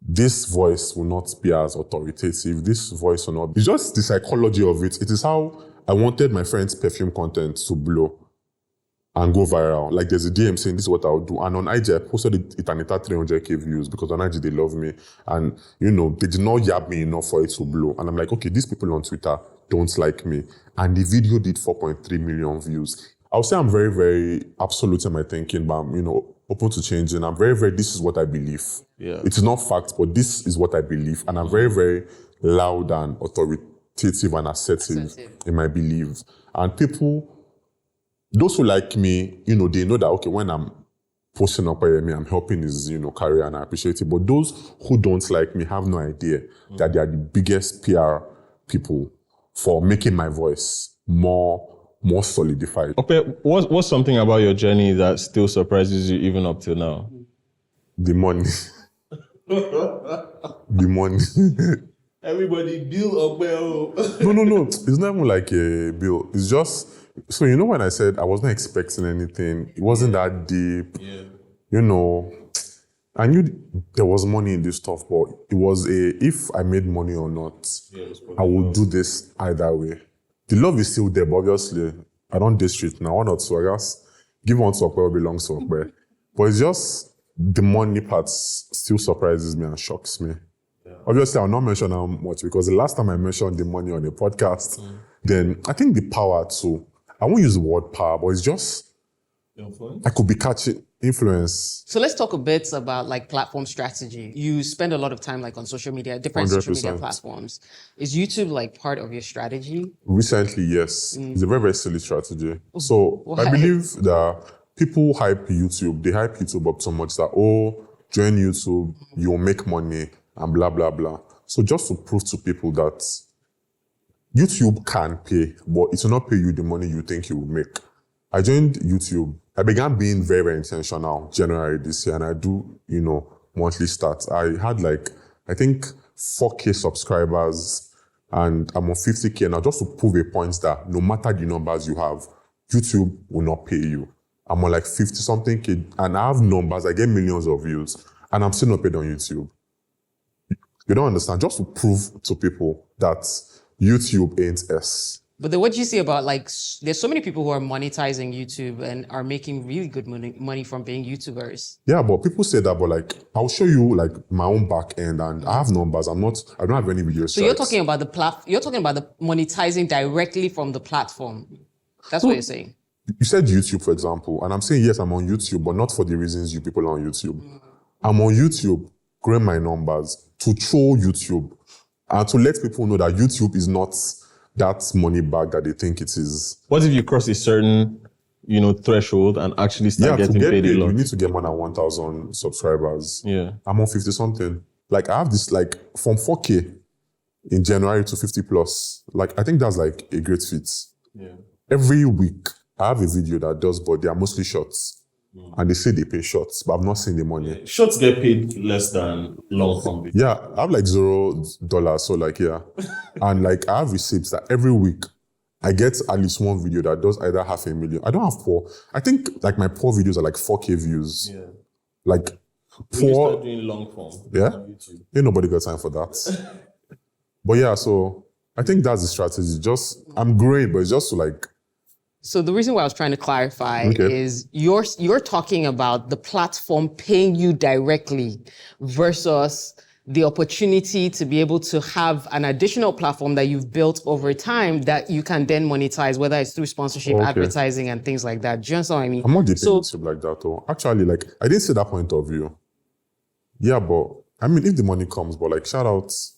this voice will not be as authoritative. This voice will not be. It's just the psychology of it. It is how I wanted my friend's perfume content to blow and go viral. Like, there's a DM saying, this is what I would do. And on IG, I posted it at 300k views, because on IG, they love me. And, you know, they did not yab me enough for it to blow. And I'm like, okay, these people on Twitter don't like me. And the video did 4.3 million views. I would say I'm very, very absolute in my thinking, but I'm, you know, open to changing. I'm very, very, this is what I believe. Yeah. It is not fact, but this is what I believe. And I'm very, very loud and authoritative and assertive in my belief. And people, those who like me, you know, they know that, okay, when I'm posting up me, I'm helping his, you know, career, and I appreciate it. But those who don't like me have no idea that they are the biggest PR people for making my voice more solidified. Ope, what's something about your journey that still surprises you even up till now? The money. The money. Everybody bill Ope. No. It's not even like a bill. It's just, so you know when I said I wasn't expecting anything, it wasn't that deep. Yeah. you know, I knew there was money in this stuff, but it was if I made money or not, I would do this either way. The love is still there, but obviously, I don't do street now. One or two, I guess. Give one to Ope belongs to Ope. But it's just the money part still surprises me and shocks me. Obviously, I'll not mention how much because the last time I mentioned the money on a podcast, then I think the power too. I won't use the word power, but it's just I could be catching influence. So let's talk a bit about like platform strategy. You spend a lot of time like on social media, different social media 100%. platforms. Is YouTube like part of your strategy? Recently, yes. It's a very, very silly strategy. So Why? I believe that people hype YouTube. They hype YouTube up so much that, join YouTube, you'll make money and blah, blah, blah. So just to prove to people that YouTube can pay, but it will not pay you the money you think you will make. I joined YouTube. I began being very, very intentional January this year, and I do, monthly stats. I had I think 4K subscribers, and I'm on 50K now, just to prove a point that no matter the numbers you have, YouTube will not pay you. I'm on 50-something K, and I have numbers, I get millions of views, and I'm still not paid on YouTube. You don't understand? Just to prove to people that YouTube ain't S. But then what do you see about there's so many people who are monetizing YouTube and are making really good money from being YouTubers. Yeah, but people say that, but I'll show you my own back end and I have numbers. I don't have any videos. So you're talking about the monetizing directly from the platform. That's what you're saying. You said YouTube, for example, and I'm saying, yes, I'm on YouTube, but not for the reasons you people are on YouTube. I'm on YouTube, growing my numbers to troll YouTube and to let people know that YouTube is not that money bag that they think it is. What if you cross a certain, threshold and actually start getting paid a lot? You need to get more than 1,000 subscribers. Yeah. I'm on 50-something. I have this, from 4K in January to 50 plus. I think that's a great feat. Yeah. Every week, I have a video that does, but they are mostly shorts. And they say they pay shorts, but I've not seen the money. Shorts get paid less than long form. Yeah, I have $0, so yeah. And I have receipts that every week I get at least one video that does either 500,000. I don't have poor. I think my poor videos are 4K views. Yeah. Poor. When you start doing long form. Yeah. On YouTube. Ain't nobody got time for that. But yeah, so I think that's the strategy. Just I'm growing, but it's just to So the reason why I was trying to clarify is you're talking about the platform paying you directly versus the opportunity to be able to have an additional platform that you've built over time that you can then monetize, whether it's through sponsorship, advertising, and things like that. Do you understand what I mean? I'm not deep into like that though. Actually, I didn't see that point of view. Yeah, but I mean, if the money comes, but shout outs,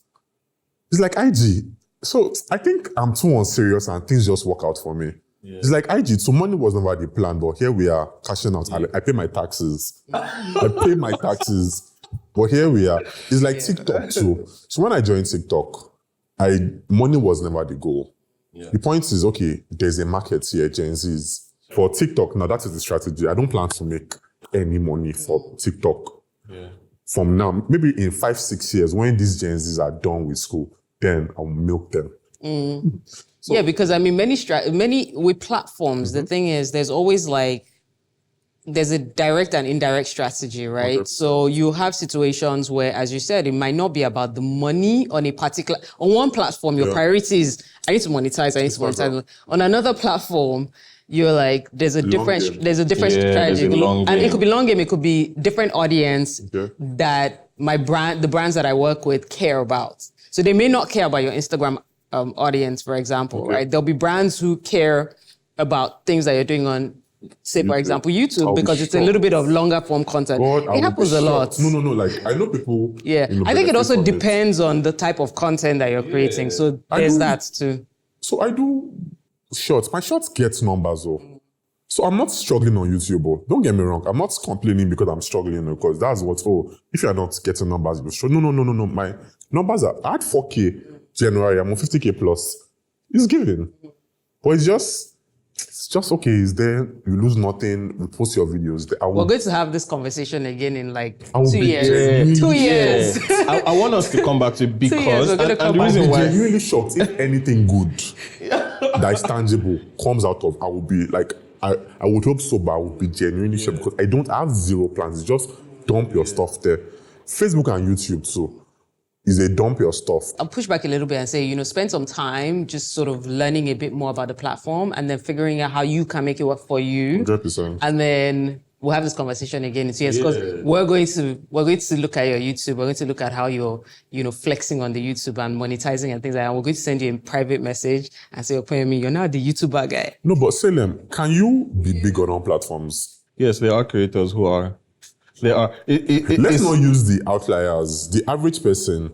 it's like IG. So I think I'm too unserious and things just work out for me. Yeah. It's like IG, so money was never the plan, but here we are cashing out. Yeah. I pay my taxes. But here we are. It's like TikTok too. So when I joined TikTok, money was never the goal. Yeah. The point is, there's a market here, Gen Zs. For TikTok, now that is the strategy. I don't plan to make any money for TikTok. Yeah. From now, maybe in 5-6 years, when these Gen Zs are done with school, then I'll milk them. So, yeah, because I mean, many with platforms, the thing is, there's always there's a direct and indirect strategy, right? 100%. So you have situations where, as you said, it might not be about the money on one platform, your priority is, I need to monetize. On another platform, you're there's a different strategy. And it could be long game, it could be different audience that the brands that I work with care about. So they may not care about your Instagram audience, for example, right? There'll be brands who care about things that you're doing on, say, for example, YouTube, because it's a little bit of longer form content. It happens a lot. No. I know people. Yeah, I think it also depends on the type of content that you're creating. So there's that too. So I do shorts. My shorts get numbers though. So I'm not struggling on YouTube. Don't get me wrong. I'm not complaining because I'm struggling because that's if you're not getting numbers, you struggle. No. My numbers I had 4K January. I'm on 50K plus. It's given. But it's just it's there. You lose nothing. You post your videos. We're going to have this conversation again in 2 years. 2 years. I want us to come back to it because and the reason why I'm really shocked if anything good that is tangible comes out of, I will be I would hope so, but I would be genuinely sure because I have zero plans. It's just dump your stuff there. Facebook and YouTube too is a dump your stuff. I'll push back a little bit and say, spend some time just sort of learning a bit more about the platform and then figuring out how you can make it work for you. 100%. And then we'll have this conversation again in 2 years because we're going to look at your YouTube. We're going to look at how you're, flexing on the YouTube and monetizing and things like that. And we're going to send you a private message and say, Opeyemi, you're now the YouTuber guy. No, but Salem, can you be big on all platforms? Yes, there are creators who are. There are. Let's not use the outliers. The average person,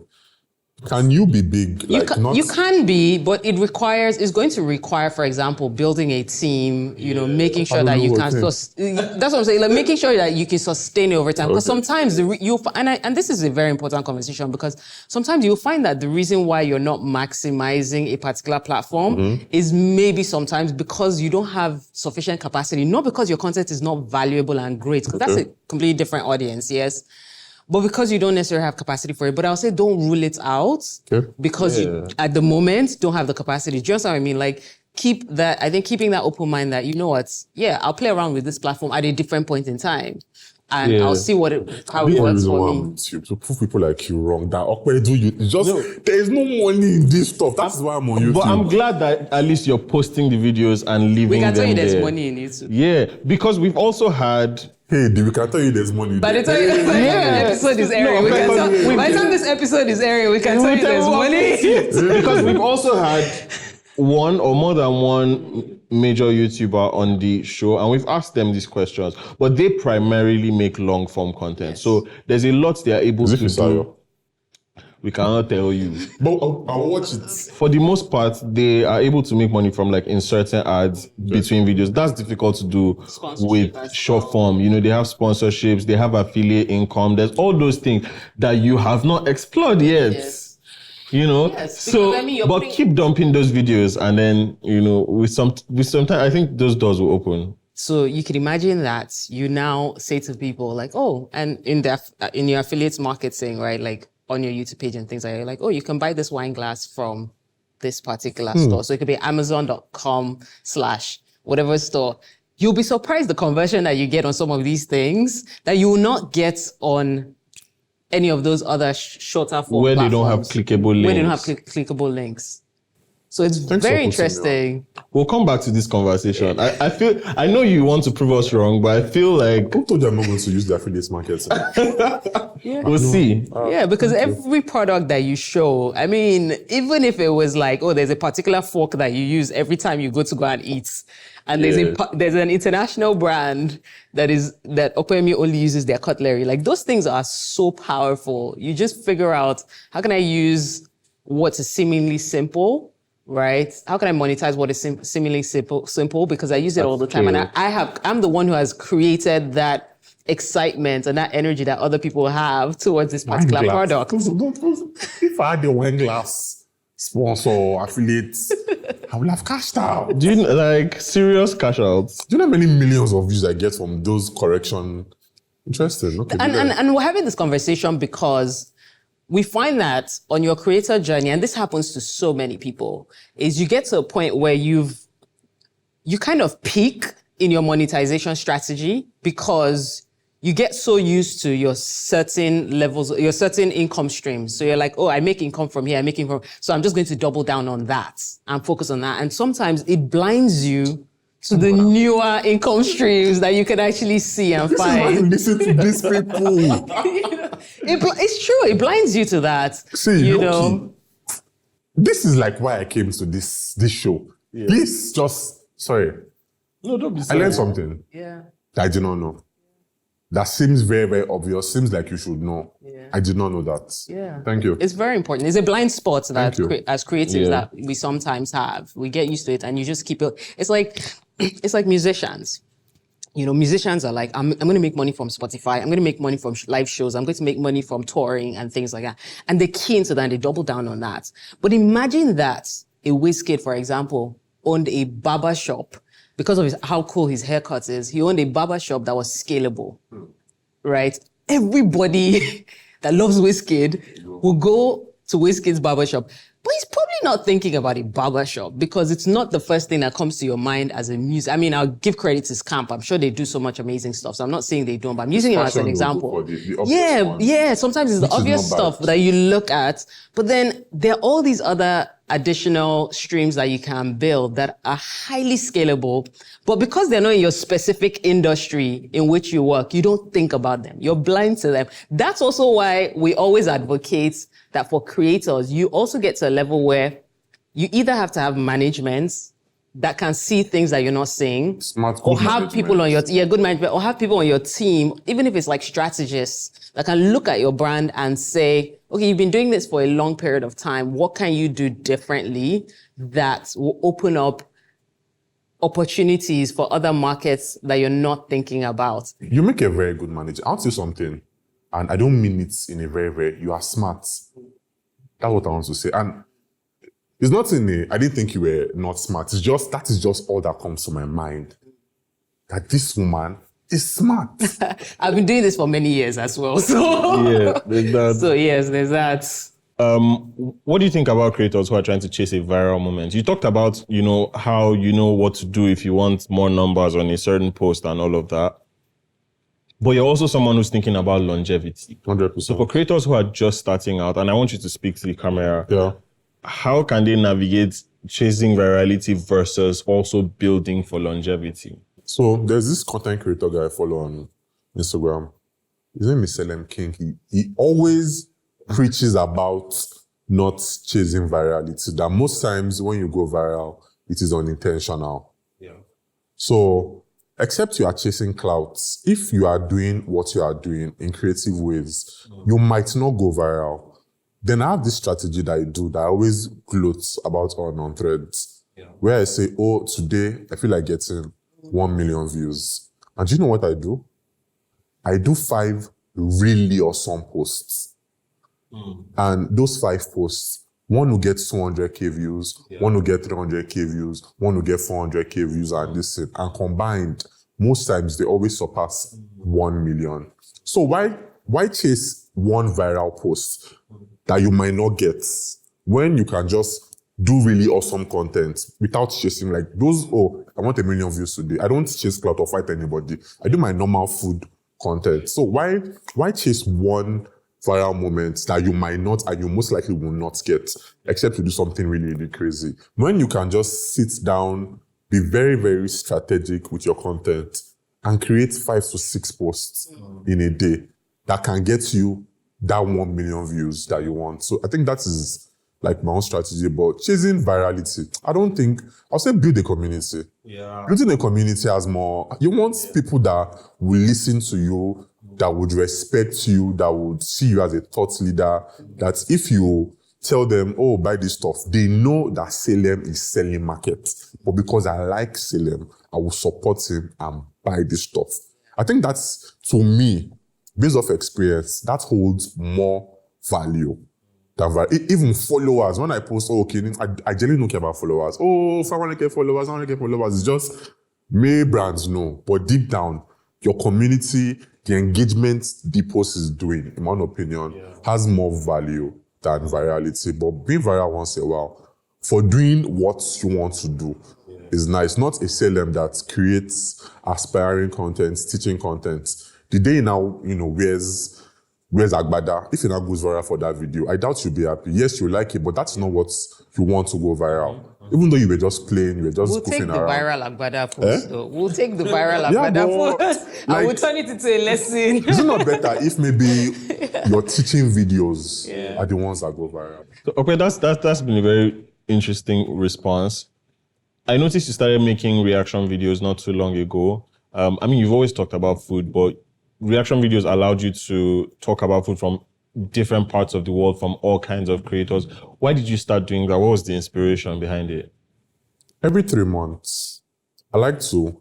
can you be big? You can be, but it's going to require, for example, building a team, making sure that you can, that's what I'm saying, like making sure that you can sustain it over time. Because sometimes and this is a very important conversation because sometimes you'll find that the reason why you're not maximizing a particular platform is maybe sometimes because you don't have sufficient capacity, not because your content is not valuable and great, because that's a completely different audience, yes. But because you don't necessarily have capacity for it. But I'll say don't rule it out because you, at the moment, don't have the capacity. Do you understand what I mean? Like, keeping that open mind that, I'll play around with this platform at a different point in time. And I'll see how it works for me. To prove people like you wrong, that there's no money in this stuff. That's why I'm on YouTube. But I'm glad that at least you're posting the videos and leaving them there. We can tell you there's money in YouTube. Yeah, because we've also had... Hey, we can tell you there's money. By the time this episode is airing, by the time this episode is airing, we can tell you there's money. Because we've also had one or more than one major YouTuber on the show, and we've asked them these questions, but they primarily make long form content. Yes. So there's a lot they are able to do. We cannot tell you. But I'll watch it. For the most part, they are able to make money from like inserting ads between videos. That's difficult to do with short form. They have sponsorships, they have affiliate income. There's all those things that you have not explored yet. Yes. But keep dumping those videos and then, with some time, I think those doors will open. So you can imagine that you now say to people like, oh, and in your affiliate marketing, right? Like, on your YouTube page and things like oh, you can buy this wine glass from this particular store. So it could be amazon.com/whatever store. You'll be surprised the conversion that you get on some of these things that you will not get on any of those other shorter form where platforms. They don't have clickable links. Where they don't have clickable links. So it's very interesting. We'll come back to this conversation. I know you want to prove us wrong, but I feel like... Who told you I'm not going to use the affiliate market? We'll see. Because every product that you show, I mean, even if it was like, oh, there's a particular fork that you use every time you go and eat, and there's an international brand that Opeyemi only uses their cutlery. Like, those things are so powerful. You just figure out, how can I use what's seemingly simple, right? How can I monetize what is seemingly simple? Because I use it all the time. And I'm the one who has created that excitement and that energy that other people have towards this particular product. If I had a wine glass sponsor, affiliates, I would have cashed out. Do you like serious cash outs? Do you know how many millions of views I get from those correction? Interesting. Okay. And we're having this conversation because we find that on your creator journey, and this happens to so many people, is you get to a point where you kind of peak in your monetization strategy because you get so used to your certain levels, your certain income streams. So you're like, oh, I make income from here, so I'm just going to double down on that and focus on that. And sometimes it blinds you to the newer income streams that you can actually see and find. Listen to these people. It's true. It blinds you to that. See, this is like why I came to this show. Yeah. No, don't be sorry. I learned something. Yeah. That I did not know. That seems very, very obvious. Seems like you should know. Yeah. I did not know that. Yeah. Thank you. It's very important. It's a blind spot that as creatives that we sometimes have. We get used to it and you just keep it. It's like musicians. Musicians are like, I'm going to make money from Spotify. I'm going to make money from live shows. I'm going to make money from touring and things like that. And they key into that and they double down on that. But imagine that a Wizkid, for example, owned a barber shop. Because of how cool his haircut is, he owned a barber shop that was scalable, right? Everybody that loves Wizkid will go to Wizkid's barber shop. But he's probably not thinking about a barbershop because it's not the first thing that comes to your mind as a music. I mean, I'll give credit to Scamp. I'm sure they do so much amazing stuff. So I'm not saying they don't, but I'm using him as an Fashion will go example. for the obvious one, Yeah. Sometimes it's the which is obvious not bad. stuff that you look at, but then there are all these other additional streams that you can build that are highly scalable, but because they're not in your specific industry in which you work, you don't think about them. You're blind to them. That's also why we always advocate that for creators, you also get to a level where you either have to have management that can see things that you're not seeing, Smart, or good have management. people on your good management, or have people on your team, even if it's like strategists that can look at your brand and say, okay, you've been doing this for a long period of time. What can you do differently that will open up opportunities for other markets that you're not thinking about? You make a very good manager. I'll say something, and I don't mean it in a very, you are smart. That's what I want to say. And it's not I didn't think you were not smart. It's just, that is just all that comes to my mind. That this woman is smart. I've been doing this for many years as well. So, Yeah, there's that. so yes, there's that. What do you think about creators who are trying to chase a viral moment? You talked about, how you know what to do if you want more numbers on a certain post and all of that. But you're also someone who's thinking about longevity. 100%. So for creators who are just starting out, and I want you to speak to the camera, Yeah. how can they navigate chasing virality versus also building for longevity? So there's this content creator guy I follow on Instagram. His name is Selem King. He always preaches about not chasing virality. That most times when you go viral, it is unintentional. Yeah. So except you are chasing clouds, if you are doing what you are doing in creative ways, you might not go viral. Then I have this strategy that I do that I always gloat about on Threads, where I say, oh, today I feel like getting 1 million views. And do you know what I do? I do 5 really awesome posts. And those 5 posts, one will get 200k views, one will get 300k views, one will get 400k views, and this thing. And combined, most times they always surpass 1 million. So why chase one viral post that you might not get when you can just do really awesome content without chasing like those, oh, I want 1 million views today. I don't chase clout or fight anybody. I do my normal food content. So why chase one viral moment that you might not and you most likely will not get, except to do something really, really crazy? When you can just sit down, be very, very strategic with your content and create 5 to 6 posts in a day that can get you that 1 million views that you want. So I think that is like my own strategy. But chasing virality, I'll say build a community. Yeah. Building a community has more, you want people that will listen to you, that would respect you, that would see you as a thought leader, that if you tell them, oh, buy this stuff, they know that Salem is selling market. But because I like Salem, I will support him and buy this stuff. I think that's, to me, based off experience, that holds more value than even followers. When I post, oh, okay, I generally don't care about followers. Oh, if I want to get followers, I want to get followers. It's just, may brands know. But deep down, your community, the engagement the post is doing, in my own opinion, has more value than virality. But being viral once in a while, for doing what you want to do, is nice. Not a Salem that creates aspiring content, teaching content. The day now, wears Agbada, if it now goes viral for that video, I doubt you'll be happy. Yes, you like it, but that's not what you want to go viral. Even though you were just playing, you were just We'll take goofing the around. viral Agbada post, though. We'll take the viral Yeah, Agbada but, post. like- and we'll turn it into a lesson. Is it not better if maybe your teaching videos are the ones that go viral? So, okay, that's been a very interesting response. I noticed you started making reaction videos not too long ago. You've always talked about food, but reaction videos allowed you to talk about food from different parts of the world, from all kinds of creators. Why did you start doing that? What was the inspiration behind it? Every 3 months, I like to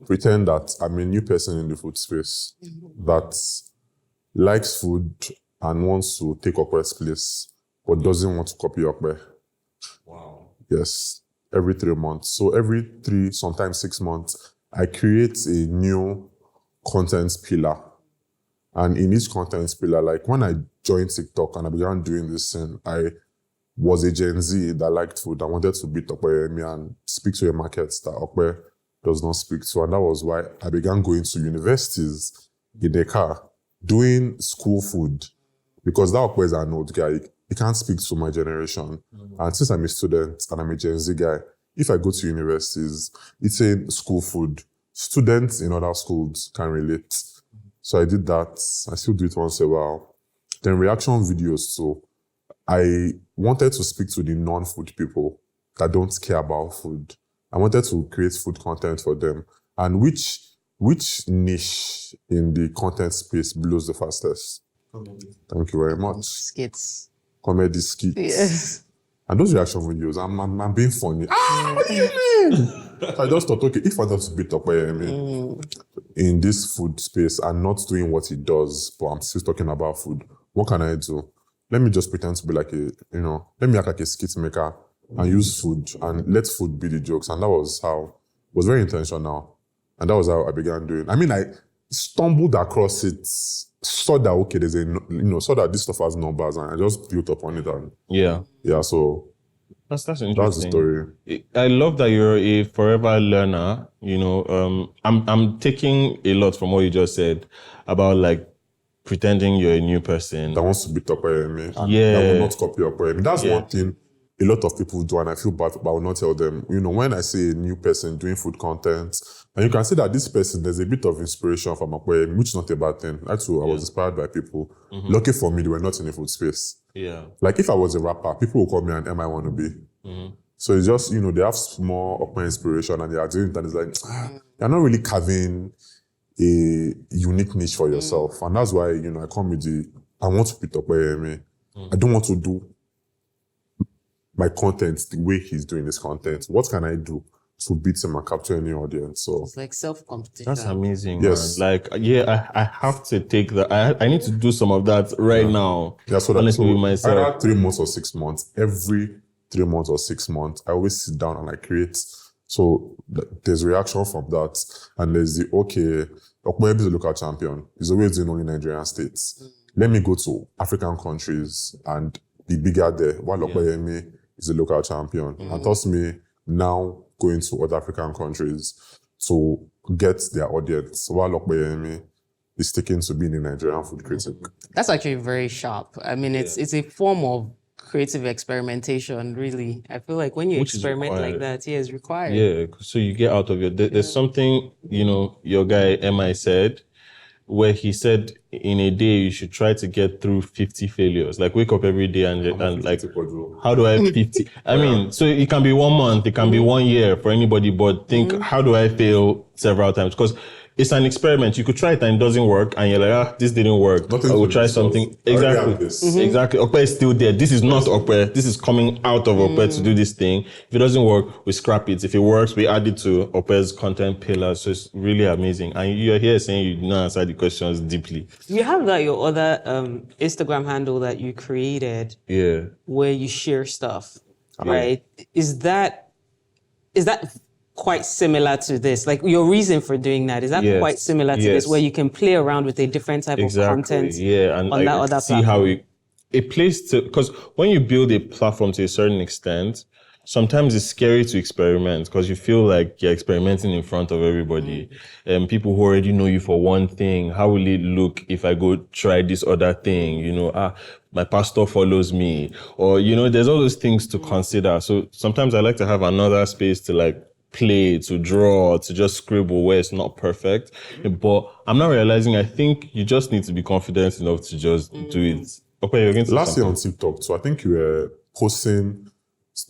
pretend that I'm a new person in the food space that likes food and wants to take Okwe's place, but doesn't want to copy Okwe. Wow. Yes, every 3 months. So every 3, sometimes 6 months, I create a new content pillar. And in each content pillar, like when I joined TikTok and I began doing this thing, I was a Gen Z that liked food and wanted to beat Opeyemi and speak to a market that Ope does not speak to. And that was why I began going to universities in a car, doing school food, because that Ope is an old guy. He can't speak to my generation. And since I'm a student and I'm a Gen Z guy, if I go to universities, it's a school food. Students in other schools can relate. So I did that. I still do it once in a while. Then reaction videos. So I wanted to speak to the non-food people that don't care about food. I wanted to create food content for them. And which niche in the content space blows the fastest? Thank you very much. Skits. Comedy skits. Yes. And those reaction videos, I'm being funny. What do you mean? So I just thought, okay, if I want to beat Opeyemi in this food space and not doing what he does, but I'm still talking about food, what can I do? Let me just pretend to be like let me act like a skit maker and use food and let food be the jokes. And that was how, it was very intentional. And that was how I began doing. I mean, I stumbled across it, saw that, okay, saw that this stuff has numbers, and I just built upon it. And yeah, so that's interesting. That's the story. I love that you're a forever learner. I'm taking a lot from what you just said about like pretending you're a new person that wants to beat Opeyemi. Yeah. That will not copy Opeyemi. That's one thing a lot of people do, and I feel bad, but I will not tell them. When I say a new person doing food content, and you can see that this person, there's a bit of inspiration from Opeyemi, which is not a bad thing. That's who I was inspired by people. Lucky for me, they were not in the food space. Yeah. Like if I was a rapper, people will call me an MI wannabe. So it's just, they have small Opeyemi inspiration and they are doing that. It's like, you're not really carving a unique niche for yourself. And that's why, I come with I want to beat Opeyemi. I don't want to do my content the way he's doing his content. What can I do to beat him and capture any audience? So it's like self-competition. That's amazing, yes. Man. Like, I have to take that. I need to do some of that right now. Yeah, so honestly, with myself. Either 3 months or 6 months, every 3 months or 6 months, I always sit down and I create. So there's reaction from that. And there's Opeyemi is a local champion. He's always doing only Nigerian states. Let me go to African countries and be bigger there, while Opeyemi is a local champion. And trust me, now going to other African countries to get their audience, while Opeyemi is sticking to being a Nigerian food critic. That's actually very sharp. I mean, it's a form of creative experimentation, really. I feel like when you experiment like that, it's required. Yeah, so you get out of your... There's something, your guy MI said, where he said in a day you should try to get through 50 failures. Like wake up every day and like, how do I 50? I mean, so it can be 1 month, it can be 1 year for anybody, but think, how do I fail several times? Because it's an experiment. You could try it and it doesn't work, and you're like, this didn't work. I will try something. Exactly. Exactly. Ope is still there. This is not Ope. This is coming out of Ope to do this thing. If it doesn't work, we scrap it. If it works, we add it to Ope's content pillars. So it's really amazing. And you're here saying you did not answer the questions deeply. You have your other Instagram handle that you created. Yeah. Where you share stuff, right? Is that quite similar to this? Like your reason for doing that, is that quite similar to this, where you can play around with a different type of content and on that other see platform? how it plays to, because when you build a platform to a certain extent, sometimes it's scary to experiment because you feel like you're experimenting in front of everybody. People who already know you for one thing, how will it look if I go try this other thing? My pastor follows me, or, there's all those things to consider. So sometimes I like to have another space to like play, to draw, to just scribble where it's not perfect. But I'm not realizing, I think you just need to be confident enough to just do it. Okay, you're going to last year on TikTok, so I think you were posting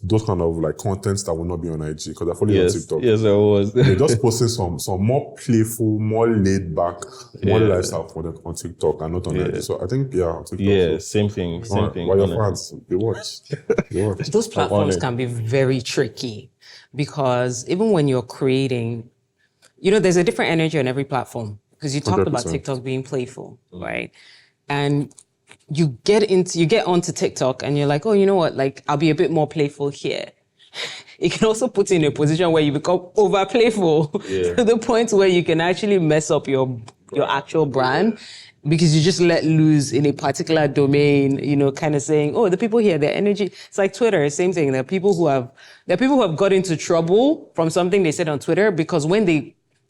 those kind of like contents that will not be on IG, because I follow you on TikTok. Yes, I was. You're just posting some more playful, more laid back, more lifestyle content on TikTok and not on IG. So I think, on TikTok. Yeah, same thing. While your fans, they watch. Those platforms can be very tricky, because even when you're creating, there's a different energy on every platform, because you talked 100%. about TikTok being playful, right? And you get onto TikTok and you're like, oh, you know what? Like, I'll be a bit more playful here. It can also put you in a position where you become over playful to the point where you can actually mess up your actual brand because you just let loose in a particular domain, kind of saying, oh, the people here, their energy. It's like Twitter, same thing. There are people who have got into trouble from something they said on Twitter because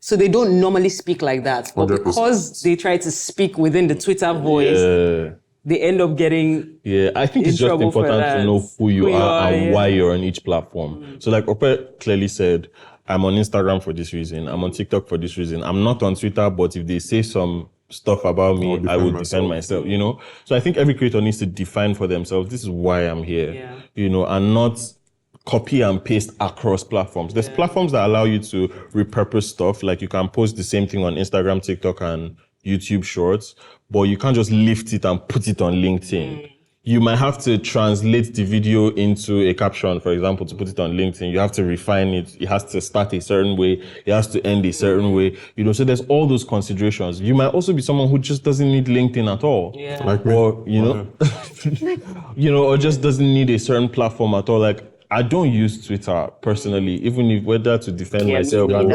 so they don't normally speak like that. But 100%. because they try to speak within the Twitter voice, they end up getting I think it's just important to know who you are and why you're on each platform. So like Ope clearly said, I'm on Instagram for this reason. I'm on TikTok for this reason. I'm not on Twitter, but if they say some stuff about me, I will defend myself, So I think every creator needs to define for themselves, this is why I'm here, and not copy and paste across platforms. There's platforms that allow you to repurpose stuff. Like you can post the same thing on Instagram, TikTok, and YouTube Shorts, but you can't just lift it and put it on LinkedIn. You might have to translate the video into a caption, for example, to put it on LinkedIn. You have to refine it. It has to start a certain way. It has to end a certain way. So there's all those considerations. You might also be someone who just doesn't need LinkedIn at all. Yeah. Like me. Or, or just doesn't need a certain platform at all. Like, I don't use Twitter personally, even if whether to defend myself, no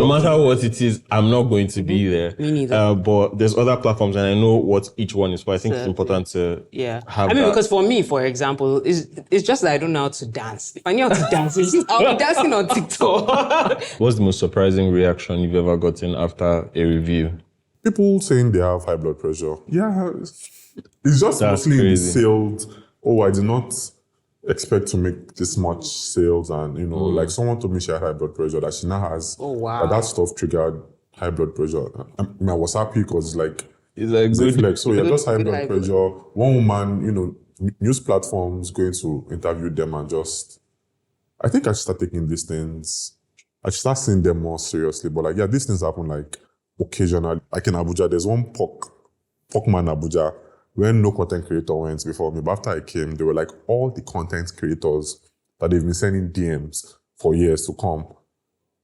matter what it is, I'm not going to be there. Me neither. But there's other platforms, and I know what each one is for. I think it's important to have. Because for me, for example, it's just that I don't know how to dance. If I knew how to dance, I'll be dancing on TikTok. What's the most surprising reaction you've ever gotten after a review? People saying they have high blood pressure. Yeah, it's just mostly in the sales. Oh, I did not expect to make this much sales, and like someone told me she had high blood pressure, that she now has. Oh wow! That stuff triggered high blood pressure. I was happy because it's like good. Like, so just high blood pressure. One woman, news platforms going to interview them and just. I think I should start taking these things. I should start seeing them more seriously. But like, these things happen like occasionally. Like in Abuja, there's one pork man Abuja. When no content creator went before me, but after I came, they were like all the content creators that they've been sending DMs for years to come.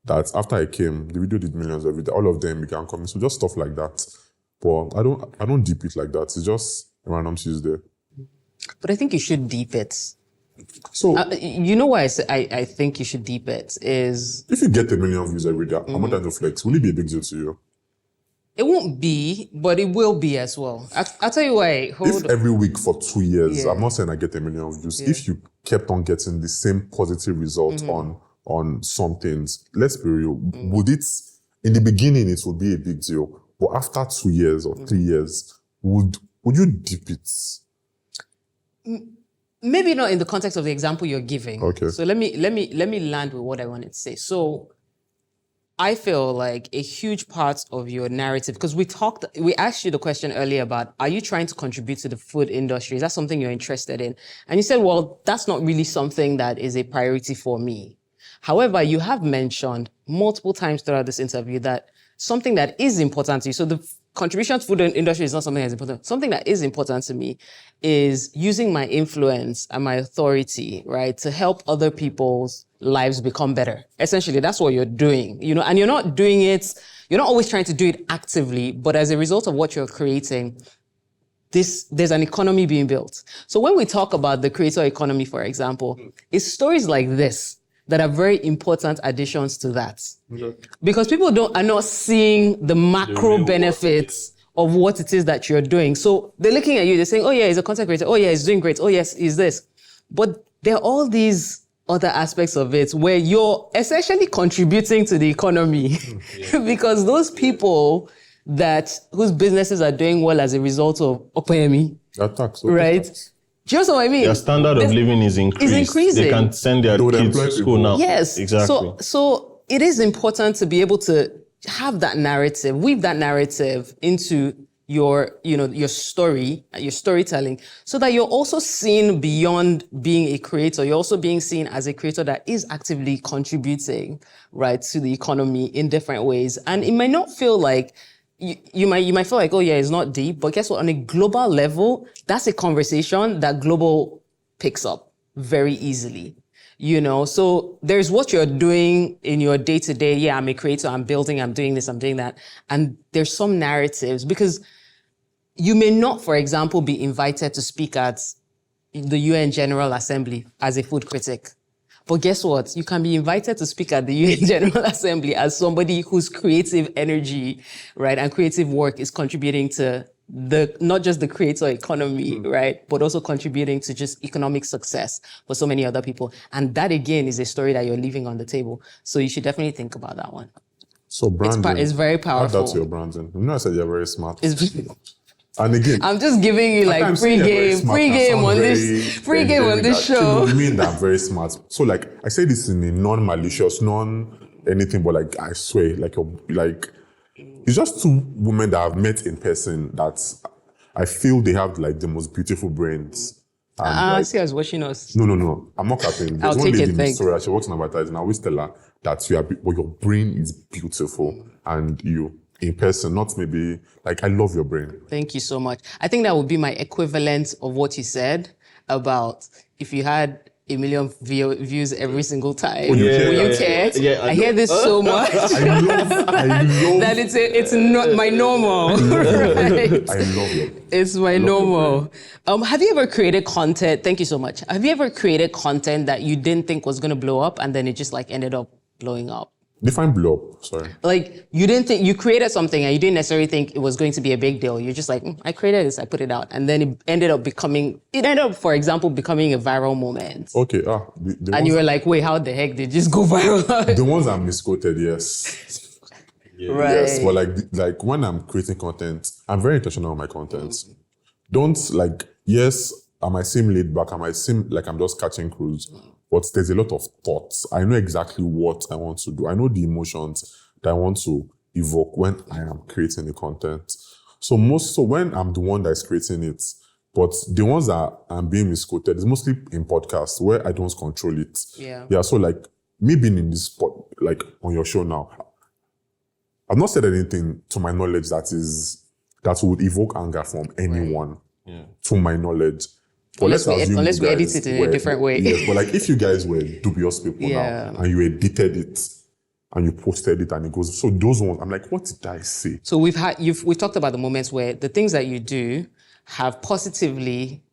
That after I came, the video did millions every day. All of them began coming. So just stuff like that. But I don't deep it like that. It's just a random Tuesday. But I think you should deep it. So you know why I think you should deep it is if you get 1 million views every day, I'm not to flex. Will it be a big deal to you? It won't be, but it will be as well. I'll tell you why. If every week for 2 years, I'm not saying I get 1 million views. If you kept on getting the same positive result on some things, let's be real, would it, in the beginning, it would be a big deal. But after 2 years or 3 years, would you dip it? Maybe not in the context of the example you're giving. Okay. So let me land with what I wanted to say. So I feel like a huge part of your narrative, because we asked you the question earlier about, are you trying to contribute to the food industry? Is that something you're interested in? And you said, well, that's not really something that is a priority for me. However, you have mentioned multiple times throughout this interview that something that is important to you, so the contribution to food industry is not something that's important. Something that is important to me is using my influence and my authority, right, to help other people's lives become better. Essentially, that's what you're doing, and you're not doing it, you're not always trying to do it actively, but as a result of what you're creating, there's an economy being built. So when we talk about the creator economy, for example, it's stories like this that are very important additions to that. Okay. Because people are not seeing the macro benefits of what it is that you're doing. So they're looking at you, they're saying, oh yeah, he's a content creator. Oh yeah, he's doing great. Oh yes, he's this. But there are all these other aspects of it where you're essentially contributing to the economy because those people whose businesses are doing well as a result of Opeyemi, right? Do you know what I mean? Their standard of living is increasing. They can send their kids to school now. Yes, exactly. So it is important to be able to have that narrative, weave that narrative into your story, your storytelling, so that you're also seen beyond being a creator. You're also being seen as a creator that is actively contributing, right, to the economy in different ways. And it might not feel like you might feel like, oh yeah, it's not deep, but guess what? On a global level, that's a conversation that global picks up very easily. So there's what you're doing in your day-to-day. Yeah, I'm a creator, I'm building, I'm doing this, I'm doing that. And there's some narratives because you may not, for example, be invited to speak at the UN General Assembly as a food critic. But guess what? You can be invited to speak at the UN General Assembly as somebody whose creative energy, right, and creative work is contributing to not just the creator economy, right, but also contributing to just economic success for so many other people. And that again is a story that you're leaving on the table. So you should definitely think about that one. So branding. It's very powerful. Add that to your branding. You know, I said you're very smart. It's And again, I'm just giving you like free game on this show. You mean that I'm very smart. So like I say this in a non-malicious, non-anything, but like I swear, like it's just two women that I've met in person that I feel they have like the most beautiful brains. I see us watching us. No. I'm not capping. There's one lady in the story that she works in advertising. I always tell her that your brain is beautiful and you in person, not maybe like I love your brain. Thank you so much. I think that would be my equivalent of what you said about if you had 1 million views every single time. Would you care? Yeah, I hear this so much I love that it's not my normal. Right? I love your It's my normal. Have you ever created content? Thank you so much. Have you ever created content that you didn't think was going to blow up and then it just like ended up blowing up? Define blow up, sorry. Like you didn't think you created something and you didn't necessarily think it was going to be a big deal. You're just like, I created this, I put it out. And then it ended up, for example, becoming a viral moment. Okay, And you were like, wait, how the heck did it just go viral? the ones I'm misquoted, yes. Right. Yes, but like when I'm creating content, I'm very intentional on my content. Don't yes, I might seem laid back, I might seem like I'm just catching cruise, but there's a lot of thoughts. I know exactly what I want to do. I know the emotions that I want to evoke when I am creating the content. So when I'm the one that's creating it, but the ones that I'm being misquoted is mostly in podcasts where I don't control it. Yeah. So like me being in this spot, like on your show now, I've not said anything to my knowledge that would evoke anger from anyone. Right. To my knowledge. Unless we edit it in a different way. Yes, but like if you guys were dubious people now and you edited it and you posted it and it goes, so those ones, I'm like, what did I say? So we've talked about the moments where the things that you do have positively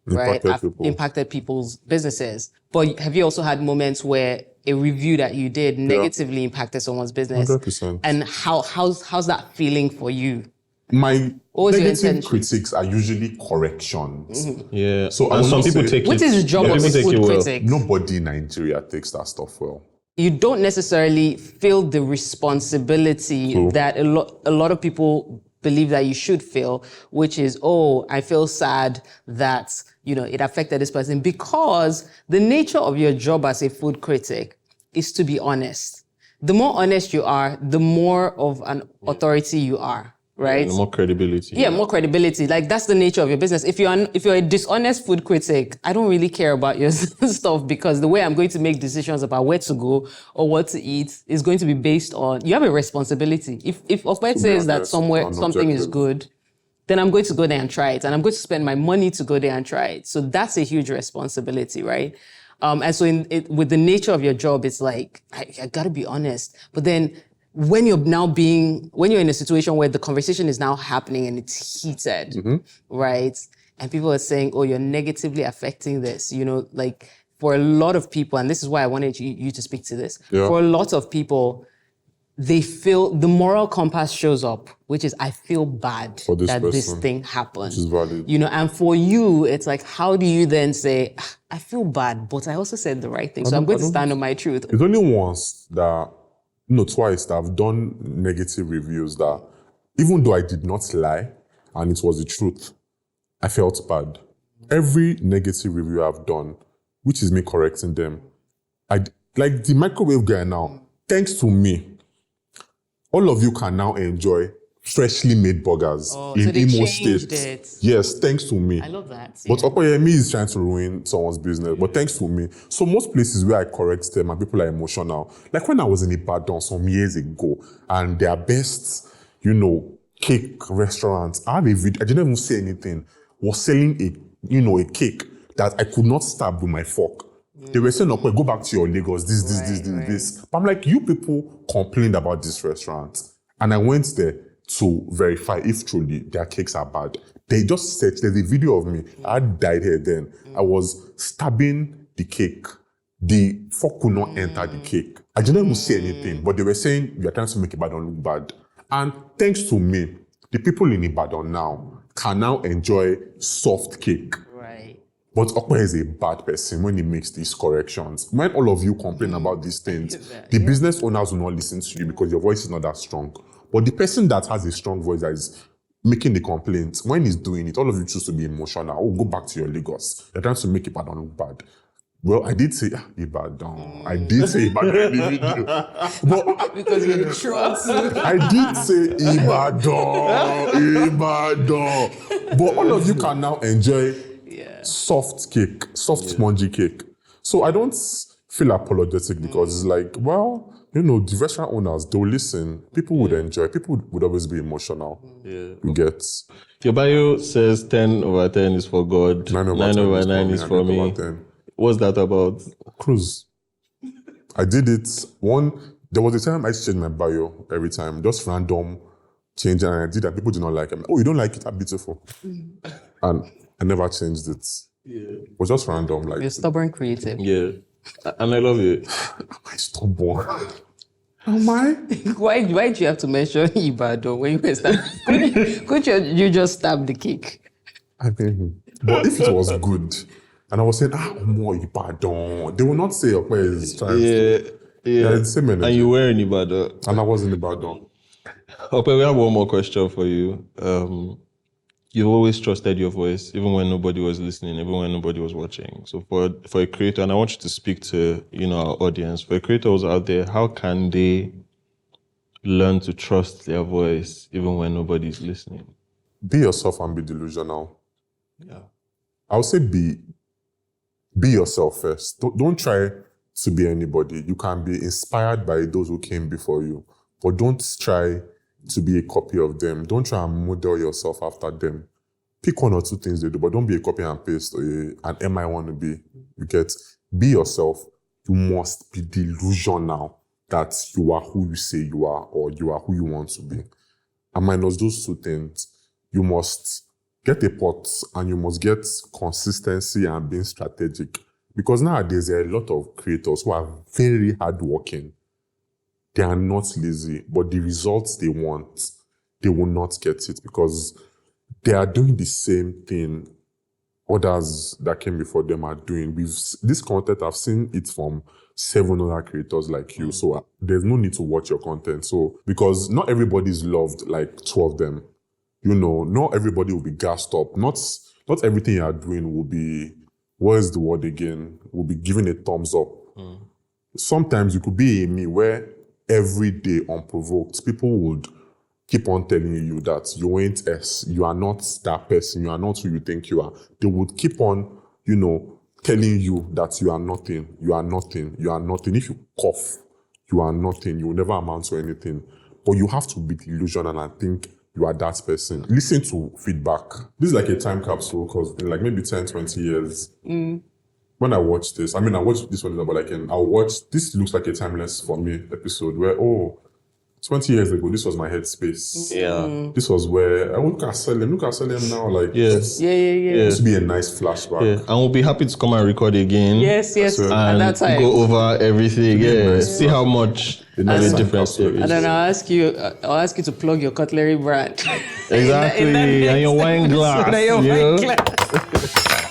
impacted people's businesses. But have you also had moments where a review that you did negatively impacted someone's business? 100%. And how's that feeling for you? My What was your negative critics are usually corrections. Yeah. So and some people take it. Which is the job of a food critic? Nobody in Nigeria takes that stuff well. You don't necessarily feel the responsibility that a lot of people believe that you should feel, which is, I feel sad that, it affected this person, because the nature of your job as a food critic is to be honest. The more honest you are, the more of an authority you are. Right? Yeah, more credibility. Yeah, more credibility. Like that's the nature of your business. If you're a dishonest food critic, I don't really care about your stuff, because the way I'm going to make decisions about where to go or what to eat is going to be based on, you have a responsibility. If Ope says that something is good, then I'm going to go there and try it. And I'm going to spend my money to go there and try it. So that's a huge responsibility, right? And so with the nature of your job, it's like, I gotta be honest. But then when you're in a situation where the conversation is now happening and it's heated, right? And people are saying, you're negatively affecting this, like for a lot of people, and this is why I wanted you to speak to this. Yeah. For a lot of people, they feel the moral compass shows up, which is, I feel bad this thing happened. Which is valid. And for you, it's like, how do you then say, I feel bad, but I also said the right thing, so I'm going to stand on my truth. It's only once twice that I've done negative reviews that, even though I did not lie and it was the truth, I felt bad. Every negative review I've done, which is me correcting them, like the microwave guy now, thanks to me, all of you can now enjoy freshly made burgers in Imo State. Yes, thanks to me. I love that. But Opeyemi is trying to ruin someone's business, but thanks to me. So most places where I correct them and people are emotional, like when I was in Ibadan some years ago, and their best, cake restaurants, I have a video, I didn't even say anything, was selling a cake that I could not stab with my fork. They were saying, go back to your Lagos, this. But I'm like, you people complained about this restaurant. And I went there to verify if truly their cakes are bad. They just said, there's a video of me. I died here then. I was stabbing the cake the fork could not enter the cake. I didn't even say anything, but they were saying, you're trying to make Ibadan look bad. And thanks to me, the people in Ibadan now can now enjoy soft cake. Right. But Ope is a bad person when he makes these corrections. When all of you complain about these things, the business owners will not listen to you because your voice is not that strong. But the person that has a strong voice that is making the complaints, when he's doing it, all of you choose to be emotional. Oh, go back to your Lagos. You're trying to make Ibadan look bad. Well, I did say Ibadan. I did say Ibadan in the video. But Because you're the trust. I did say Ibadan. But all of you can now enjoy soft cake, soft spongy cake. So I don't feel apologetic because it's like, well, you know, the restaurant owners, they'll listen. People would enjoy. People would always be emotional. Yeah. You get. Your bio says 10 over 10 is for God. 9 over 9 is for me. What's that about? Cruise. I did it. There was a time I changed my bio every time, just random change, and I did that. People did not like it. Oh, you don't like it? I'm beautiful. And I never changed it. Yeah. It was just random. Like, You're stubborn creative. Yeah. And I love it. Am I stubborn? Am I? Why do you have to mention Ibadan when you were starting? Could you just stab the cake? I mean, but if it was good, and I was saying, more Ibadan, they will not say Ope is trying to. Yeah, it's the same energy. And you were in Ibadan. And I was in Ibadan. Ope, we have one more question for you. You've always trusted your voice, even when nobody was listening, even when nobody was watching. So for a creator, and I want you to speak to, our audience, for creators out there, how can they learn to trust their voice, even when nobody's listening? Be yourself and be delusional. Yeah. I would say be yourself first. Don't try to be anybody. You can be inspired by those who came before you, but don't try to be a copy of them. Don't try and model yourself after them. Pick one or two things they do, but don't be a copy and paste or an MI wannabe. You get, be yourself. You must be delusional that you are who you say you are or you are who you want to be. And minus those two things, you must get a pot and you must get consistency and being strategic. Because nowadays, there are a lot of creators who are very hardworking. They are not lazy, but the results they want, they will not get it because they are doing the same thing others that came before them are doing. This content, I've seen it from 7 other creators like you, so there's no need to watch your content. So, because not everybody is loved like 2 of them. Not everybody will be gassed up. Not everything you are doing will be, what is the word again, will be given a thumbs up. Sometimes you could be a me where every day unprovoked, people would keep on telling you that you ain't you are not that person, you are not who you think you are. They would keep on, telling you that you are nothing, you are nothing, you are nothing. If you cough, you are nothing, you will never amount to anything. But you have to be delusional and think you are that person. Listen to feedback. This is like a time capsule because in like maybe 10, 20 years, when I watch this, I watched this one, but I'll watch, this looks like a timeless for me episode where, 20 years ago, this was my headspace. Yeah. This was where I look at Salem now, like, yes. Yeah. This would be a nice flashback. Yeah. And we'll be happy to come and record again. Yes. So, At that time. Go over everything. Yeah. Nice See how much the difference there is. And then I'll ask you to plug your cutlery brand. Exactly. And your wine glass. And your wine glass.